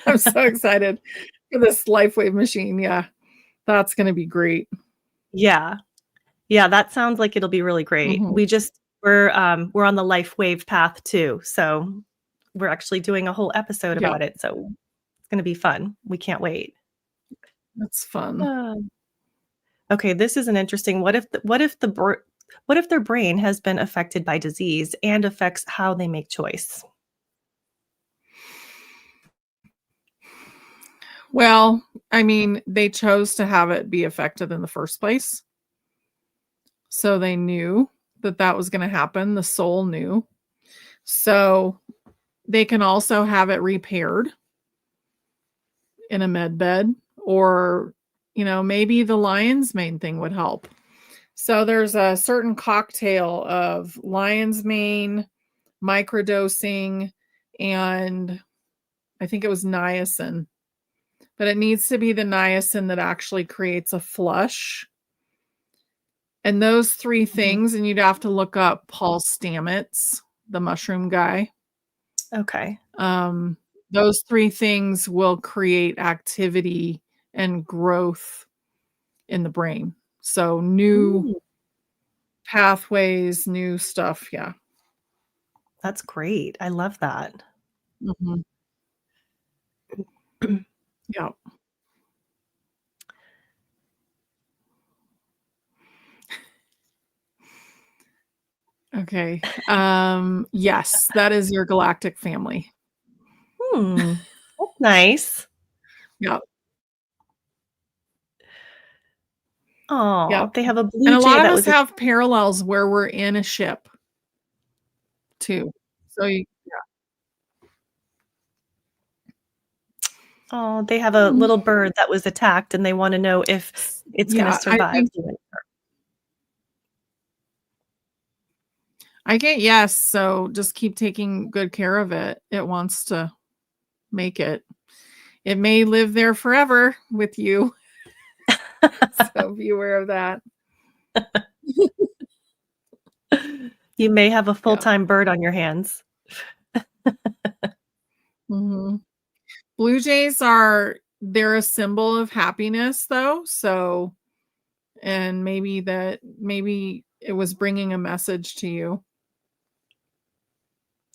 I'm so excited for this LifeWave machine. Yeah. That's going to be great. Yeah. Yeah, that sounds like it'll be really great. We're on the LifeWave path too. So we're actually doing a whole episode about it. So it's going to be fun. We can't wait. That's fun. Okay, this is an interesting. What if their brain has been affected by disease and affects how they make choice? Well, I mean, they chose to have it be affected in the first place. So they knew that that was going to happen. The soul knew. So they can also have it repaired in a med bed, or, maybe the lion's mane thing would help. So there's a certain cocktail of lion's mane, microdosing, and I think it was niacin. But it needs to be the niacin that actually creates a flush. And those three things, and you'd have to look up Paul Stamets, the mushroom guy. Okay. Those three things will create activity and growth in the brain. So new pathways, new stuff. Yeah. That's great. I love that. Yeah. Okay. Yes, that is your galactic family. That's nice. Yeah. Oh, Yeah. they have a blue And a jay lot of that us was have parallels where we're in a ship too. So Oh, they have a little bird that was attacked and they want to know if it's going to survive. I get yes. So just keep taking good care of it. It wants to make it. It may live there forever with you. So be aware of that. You may have a full-time bird on your hands. Blue jays they're a symbol of happiness though. So, and maybe it was bringing a message to you.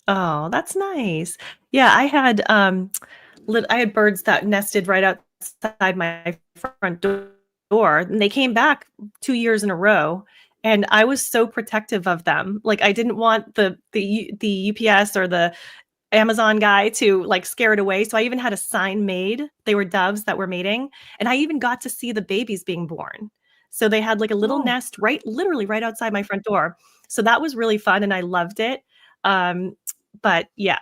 Oh, that's nice. Yeah, I had birds that nested right outside my front door door, and they came back 2 years in a row, and I was so protective of them. Like, I didn't want the UPS or the Amazon guy to like scare it away. So I even had a sign made. They were doves that were mating, and I even got to see the babies being born. So they had like a little nest literally right outside my front door. So that was really fun, and I loved it. But yeah,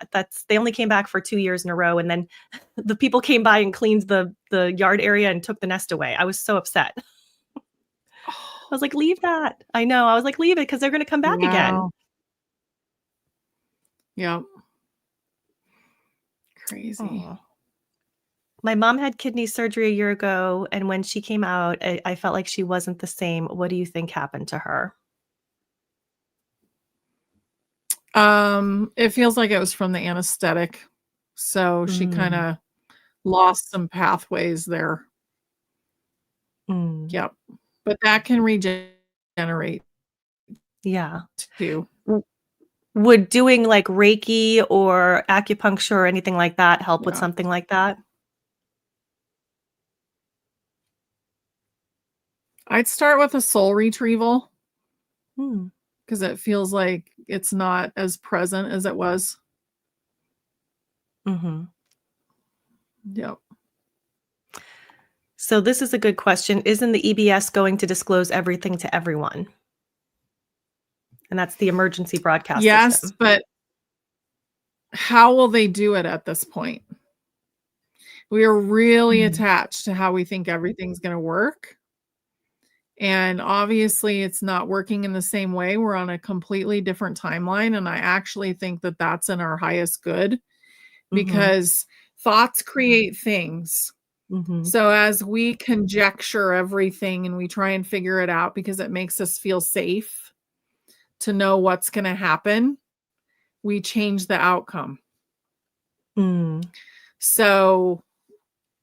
they only came back for 2 years in a row, and then the people came by and cleaned the yard area and took the nest away. I was so upset. I was like, leave that. I know. I was like, leave it because they're going to come back again. Yep. Crazy. Aww. My mom had kidney surgery a year ago, and when she came out, I felt like she wasn't the same. What do you think happened to her? It feels like it was from the anesthetic. So she kind of lost some pathways there. Yep. But that can regenerate. Yeah. Too. Would doing like Reiki or acupuncture or anything like that help with something like that? I'd start with a soul retrieval because it feels like it's not as present as it was. Yep. So this is a good question. Isn't the EBS going to disclose everything to everyone? And that's the emergency broadcast system. But how will they do it at this point? We are really attached to how we think everything's going to work. And obviously it's not working in the same way. We're on a completely different timeline. And I actually think that that's in our highest good because thoughts create things. So as we conjecture everything and we try and figure it out because it makes us feel safe to know what's going to happen, we change the outcome. So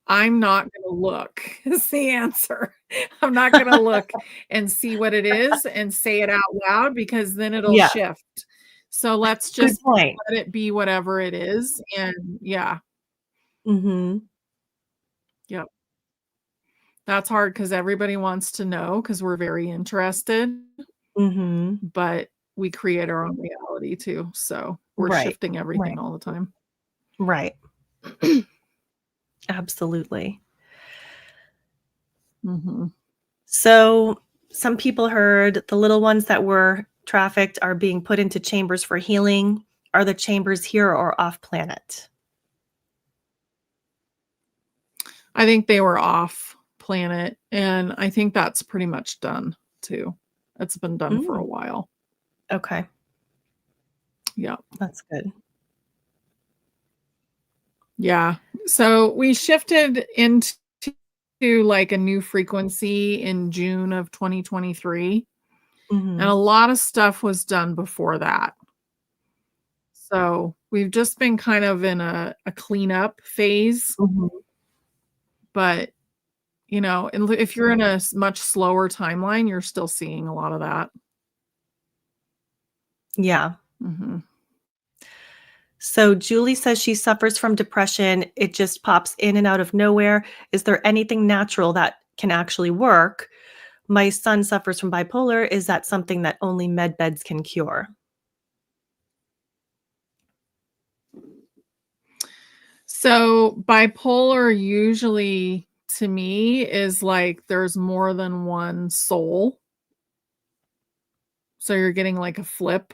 I'm not going to look is the answer. I'm not going to look and see what it is and say it out loud because then it'll shift. So let's just let it be whatever it is. And Yep. That's hard because everybody wants to know because we're very interested. But we create our own reality too. So we're shifting everything all the time. Right. Absolutely. So some people heard the little ones that were trafficked are being put into chambers for healing. Are the chambers here or off planet? I think they were off planet, and I think that's pretty much done too. It's been done for a while. Okay. Yeah. That's good. Yeah. So we shifted into like a new frequency in June of 2023. And a lot of stuff was done before that. So we've just been kind of in a cleanup phase. But, you know, if you're in a much slower timeline, you're still seeing a lot of that. Yeah. So Julie says she suffers from depression. It just pops in and out of nowhere. Is there anything natural that can actually work? My son suffers from bipolar. Is that something that only med beds can cure? So bipolar usually to me is like there's more than one soul. So you're getting like a flip.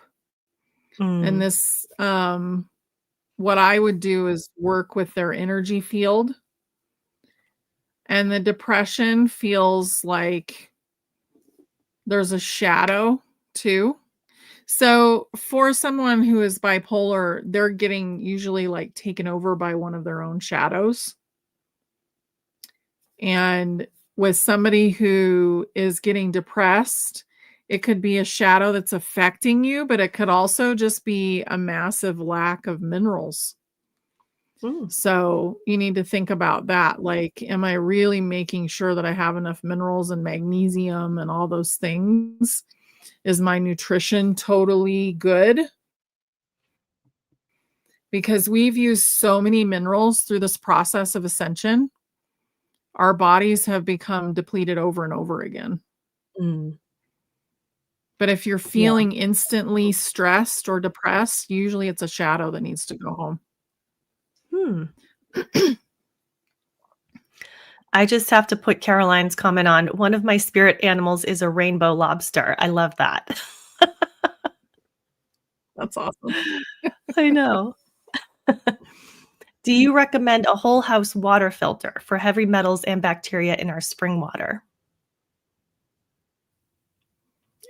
And this, what I would do is work with their energy field. And the depression feels like there's a shadow too. So for someone who is bipolar, they're getting usually like taken over by one of their own shadows. And with somebody who is getting depressed, it could be a shadow that's affecting you, but it could also just be a massive lack of minerals. So you need to think about that. Like, am I really making sure that I have enough minerals and magnesium and all those things? Is my nutrition totally good? Because we've used so many minerals through this process of ascension. our bodies have become depleted over and over again. Mm. But if you're feeling instantly stressed or depressed, usually it's a shadow that needs to go home. I just have to put Caroline's comment on. One of my spirit animals is a rainbow lobster. I love that. That's awesome. I know. Do you recommend a whole house water filter for heavy metals and bacteria in our spring water?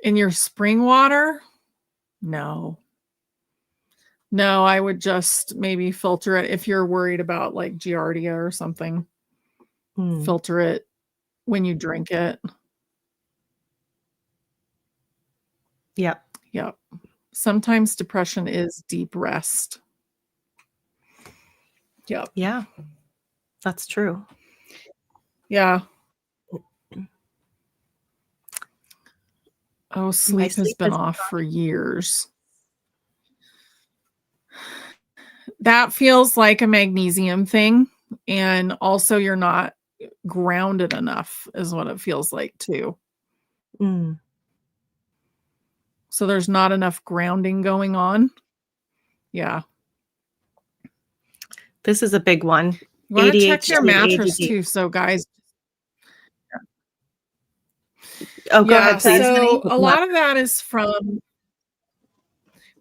In your spring water? No. No, I would just maybe filter it if you're worried about like giardia or something. Filter it when you drink it. Yep. Yep. Sometimes depression is deep rest. Yep. Yeah. That's true. Yeah. Oh, sleep has been off for years. That feels like a magnesium thing. And also you're not grounded enough is what it feels like too. So there's not enough grounding going on. Yeah. This is a big one. You want to check your mattress too. So guys. Oh, go ahead, please. So a lot of that is from,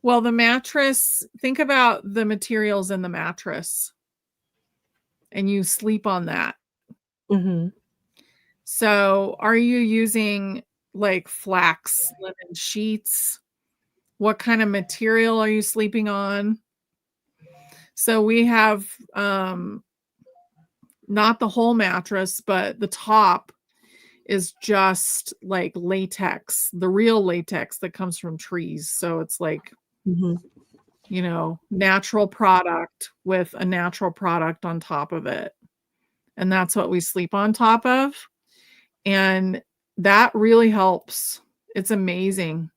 well, the mattress, think about the materials in the mattress and you sleep on that. So are you using like flax linen sheets? What kind of material are you sleeping on? So we have not the whole mattress, but the top is just like latex, the real latex that comes from trees. So it's like, you know, natural product with a natural product on top of it. And that's what we sleep on top of. And that really helps. It's amazing.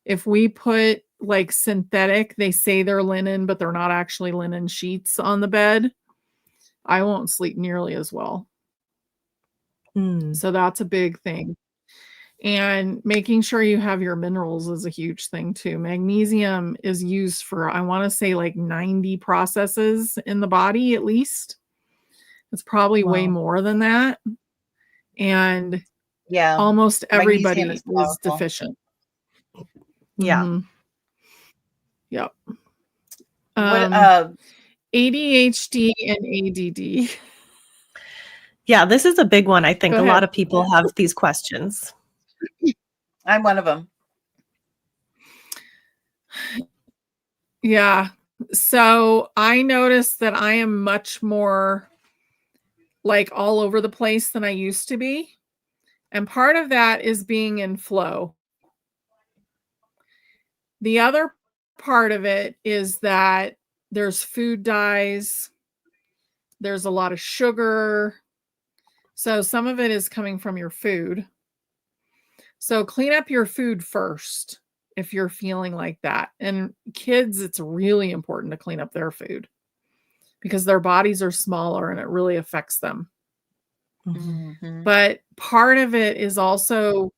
If we put like synthetic, they say they're linen, but they're not actually linen sheets on the bed, I won't sleep nearly as well. So that's a big thing. And making sure you have your minerals is a huge thing too. Magnesium is used for, I want to say like 90 processes in the body at least. It's probably way more than that. And almost everybody is deficient. Yeah. Yep. What ADHD and ADD. Yeah, this is a big one. I think a lot of people have these questions. I'm one of them. Yeah. So I noticed that I am much more like all over the place than I used to be. And part of that is being in flow. The other part of it is that there's food dyes, there's a lot of sugar. So some of it is coming from your food. So clean up your food first if you're feeling like that. And kids, it's really important to clean up their food because their bodies are smaller and it really affects them. But part of it is also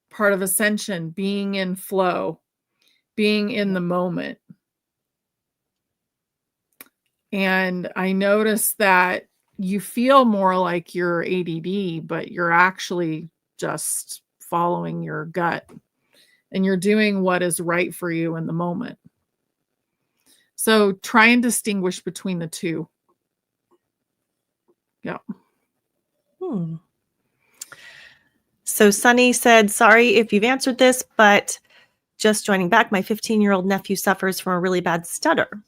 part of ascension, being in flow, being in the moment. And I noticed that you feel more like you're ADD, but you're actually just following your gut and you're doing what is right for you in the moment. So try and distinguish between the two. Yeah. So Sunny said, sorry if you've answered this, but just joining back, my 15-year-old nephew suffers from a really bad stutter.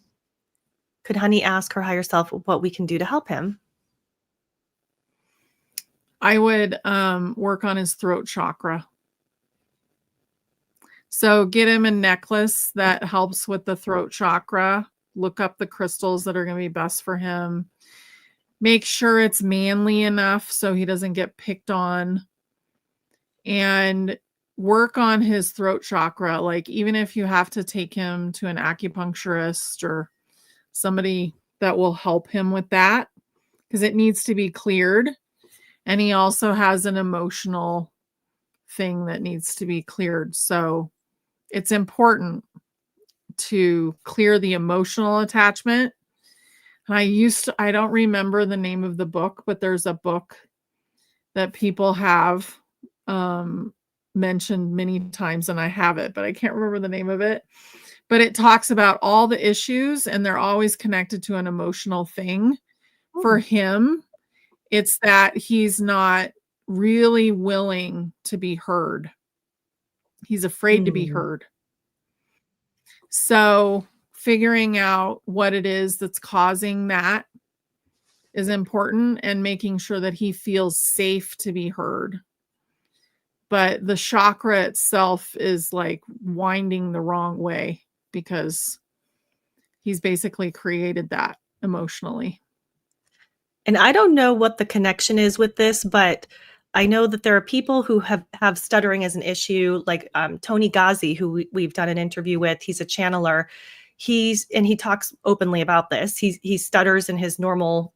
Could Honey ask her higher self what we can do to help him? I would work on his throat chakra. So get him a necklace that helps with the throat chakra. Look up the crystals that are going to be best for him. Make sure it's manly enough so he doesn't get picked on. And work on his throat chakra. Like even if you have to take him to an acupuncturist or somebody that will help him with that, because it needs to be cleared. And he also has an emotional thing that needs to be cleared. So it's important to clear the emotional attachment. And I don't remember the name of the book, but there's a book that people have mentioned many times, and I have it, but I can't remember the name of it. But it talks about all the issues, and they're always connected to an emotional thing. For him, it's that he's not really willing to be heard. He's afraid to be heard. So figuring out what it is that's causing that is important, and making sure that he feels safe to be heard. But the chakra itself is like winding the wrong way because he's basically created that emotionally. And I don't know what the connection is with this, but I know that there are people who have stuttering as an issue, like Tony Ghazi, who we've done an interview with. He's a channeler. He talks openly about this. He stutters in his normal,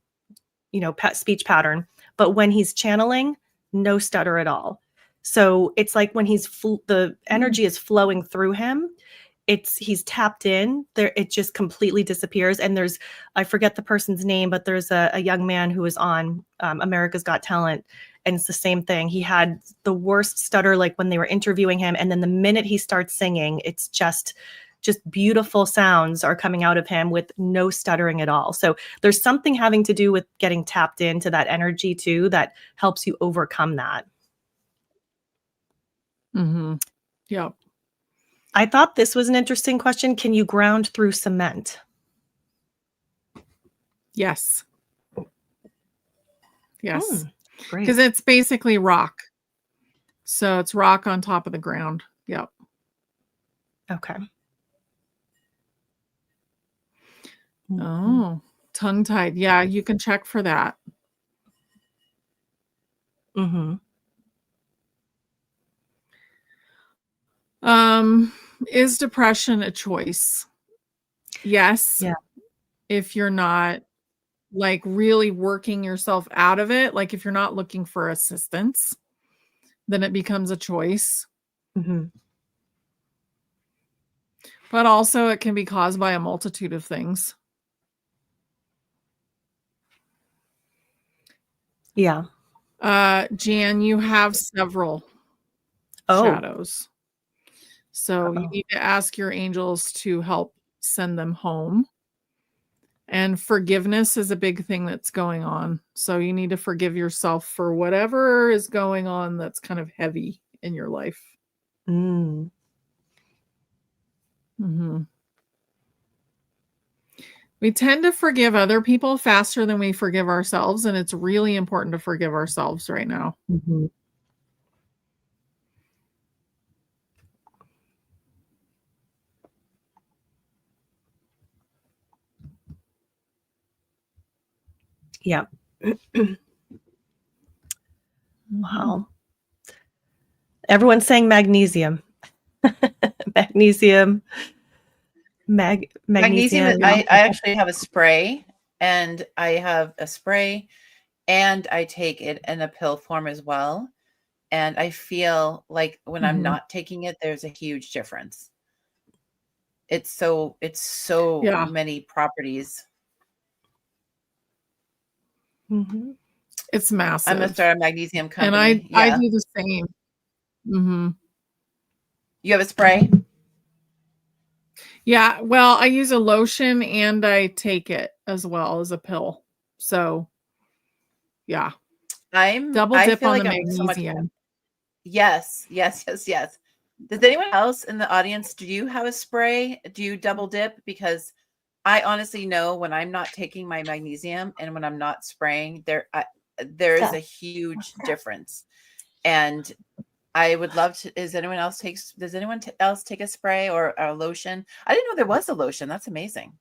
speech pattern, but when he's channeling, no stutter at all. So it's like when the energy is flowing through him, he's tapped in there, it just completely disappears. And I forget the person's name, but there's a young man who was on America's Got Talent, and it's the same thing. He had the worst stutter, like when they were interviewing him, and then the minute he starts singing, it's just beautiful sounds are coming out of him with no stuttering at all. So there's something having to do with getting tapped into that energy too that helps you overcome that. Yep. I thought this was an interesting question. Can you ground through cement? Yes. Yes. Great. Because it's basically rock. So it's rock on top of the ground. Yep. Okay. Oh, tongue-tied. Yeah, you can check for that. Is depression a choice? Yes. Yeah. If you're not like really working yourself out of it, like if you're not looking for assistance, then it becomes a choice. But also it can be caused by a multitude of things. Yeah. Jan, you have several shadows. So you need to ask your angels to help send them home. And forgiveness is a big thing that's going on. So you need to forgive yourself for whatever is going on that's kind of heavy in your life. We tend to forgive other people faster than we forgive ourselves, and it's really important to forgive ourselves right now. Yeah. Wow. Everyone's saying magnesium. Magnesium. Magnesium. I actually have a spray, and I have a spray, and I take it in a pill form as well. And I feel like when I'm not taking it, there's a huge difference. It's so many properties. It's massive. I'm gonna start a magnesium company. And I do the same. You have a spray? Yeah, well, I use a lotion and I take it as well as a pill. So, yeah. Double dip on the magnesium. Yes. Does anyone else in the audience, do you have a spray? Do you double dip? Because I honestly know when I'm not taking my magnesium and when I'm not spraying, there is a huge difference. And I would love to. Does anyone else take a spray or a lotion? I didn't know there was a lotion. That's amazing.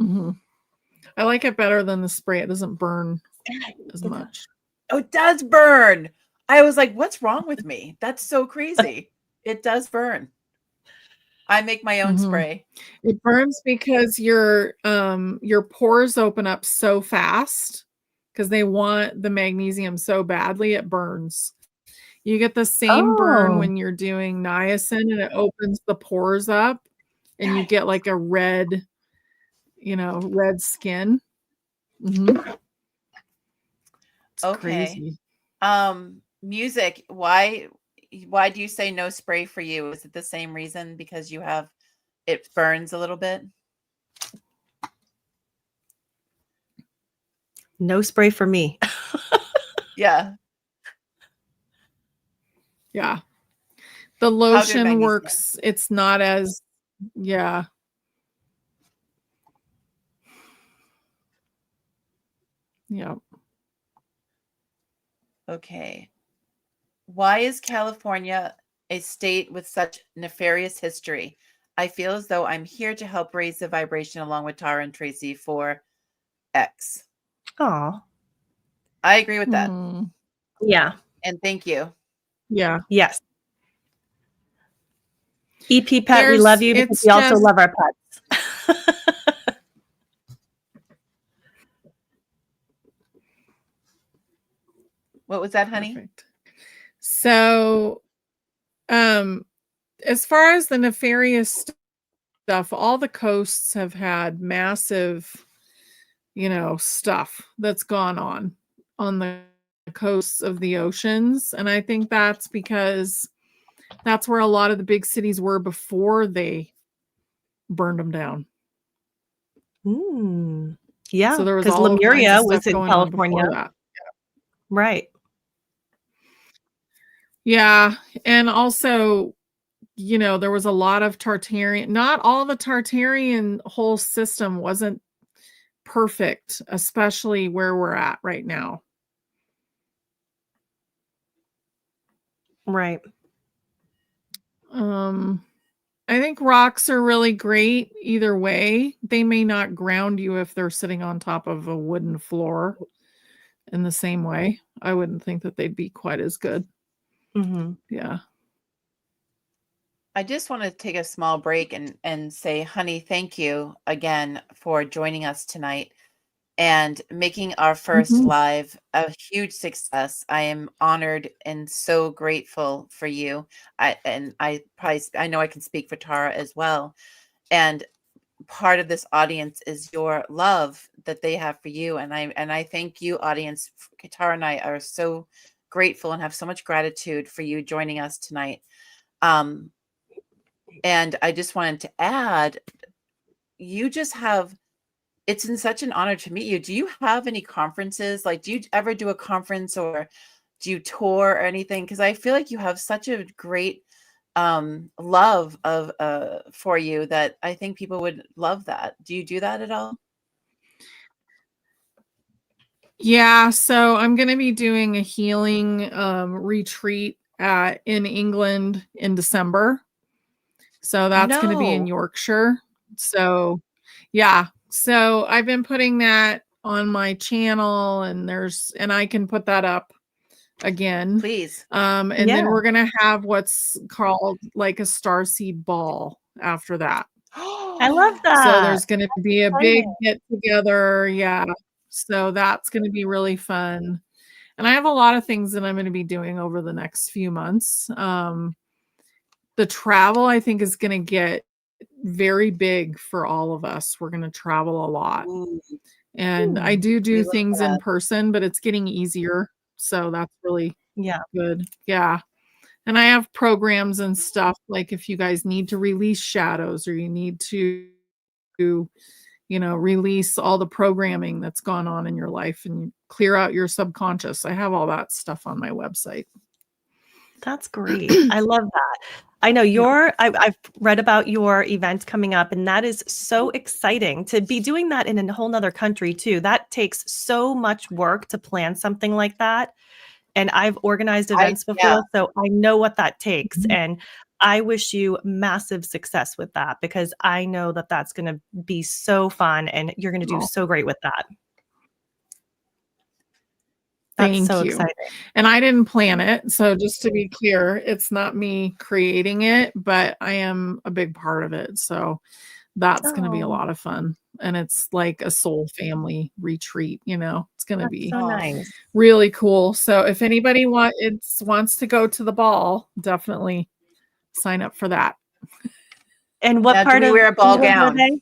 I like it better than the spray. It doesn't burn as much. Oh, it does burn. I was like, what's wrong with me? That's so crazy. It does burn. I make my own spray. It burns because your pores open up so fast because they want the magnesium so badly it burns. You get the same burn when you're doing niacin, and it opens the pores up, and you get like a red, red skin. It's Okay. crazy. Music. Why do you say no spray for you? Is it the same reason because it burns a little bit? No spray for me. Yeah. Yeah. The lotion works. It's not as, yeah. Yeah. Okay. Why is California a state with such nefarious history? I feel as though I'm here to help raise the vibration along with Tara and Tracey for X. Oh, I agree with that. Yeah. And thank you. Yeah. Yes. EP Pet, we love you because we also love our pets. What was that, honey? Perfect. So, as far as the nefarious stuff, all the coasts have had massive, stuff that's gone on the coasts of the oceans. And I think that's because that's where a lot of the big cities were before they burned them down. Yeah. So there was because all Lemuria kinds of was stuff in going on California. before that. Right. Yeah. And also, there was a lot of Tartarian, not all the Tartarian whole system wasn't perfect, especially where we're at right now. Right. I think rocks are really great either way. They may not ground you if they're sitting on top of a wooden floor in the same way. I wouldn't think that they'd be quite as good. Yeah. I just want to take a small break and say, honey, thank you again for joining us tonight and making our first live a huge success. I am honored and so grateful for you. I know I can speak for Tara as well. And part of this audience is your love that they have for you. And I thank you, audience. Tara and I are so grateful and have so much gratitude for you joining us tonight. And I just wanted to add, it's in such an honor to meet you. Do you have any conferences? Like, do you ever do a conference or do you tour or anything? Because I feel like you have such a great love for you that I think people would love that. Do you do that at all? Yeah, so I'm going to be doing a healing retreat in England in December. So that's going to be in Yorkshire. So yeah, so I've been putting that on my channel, and I can put that up again. Please. And then we're going to have what's called like a starseed ball after that. I love that. So there's going to be a big get together. Yeah. So that's going to be really fun. And I have a lot of things that I'm going to be doing over the next few months. The travel, I think, is going to get very big for all of us. We're going to travel a lot. And I do things in person, but it's getting easier. So that's really good. Yeah. And I have programs and stuff, like if you guys need to release shadows or you need to, release all the programming that's gone on in your life and clear out your subconscious. I have all that stuff on my website. That's great. I love that. I know I've read about your event coming up, and that is so exciting to be doing that in a whole nother country too. That takes so much work to plan something like that. And I've organized events before, so I know what that takes. And I wish you massive success with that, because I know that that's going to be so fun and you're going to do so great with that. Thank you. Exciting. And I didn't plan it. So just to be clear, it's not me creating it, but I am a big part of it. So that's going to be a lot of fun. and it's like a soul family retreat. It's going to That's be so nice. really cool. So if anybody wants to go to the ball, definitely sign up for that. And what Now, part do we of wear a ball England are gown? they?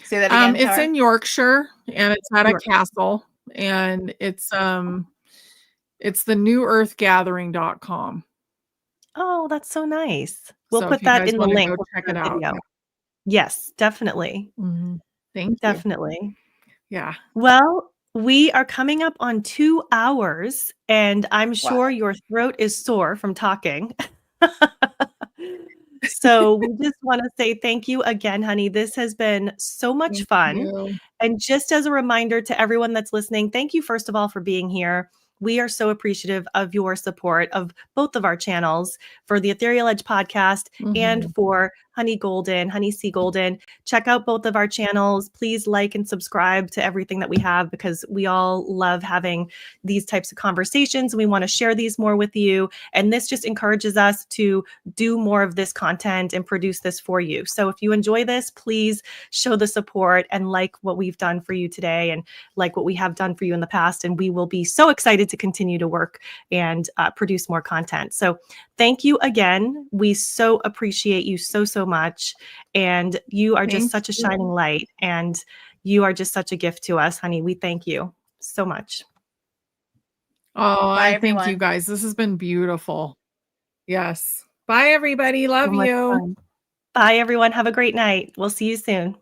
Say that again, It's Tara? in Yorkshire, and it's at a Yorkshire. castle, and it's the newearthgathering.com. Oh, that's so nice. We'll So put if you that guys in the want to link go with check the it out. video. Yeah. Yes, definitely. Thank you. Definitely. Yeah. Well, we are coming up on 2 hours, and I'm sure your throat is sore from talking. So we just want to say thank you again, honey. This has been so much fun. You. And just as a reminder to everyone that's listening, thank you, first of all, for being here. We are so appreciative of your support of both of our channels, for the Ethereal Edge podcast and for Honey C. Golden. Check out both of our channels. Please like and subscribe to everything that we have, because we all love having these types of conversations. We want to share these more with you. And this just encourages us to do more of this content and produce this for you. So if you enjoy this, please show the support and like what we've done for you today and like what we have done for you in the past. And we will be so excited to continue to work and produce more content. So thank you again. We so appreciate you so much. And you are just such a shining light, and you are just such a gift to us, honey. We thank you so much. Oh, Bye, I thank you everyone. guys. This has been beautiful. Yes. Bye, everybody. Love So much you. fun. Bye, everyone. Have a great night. We'll see you soon.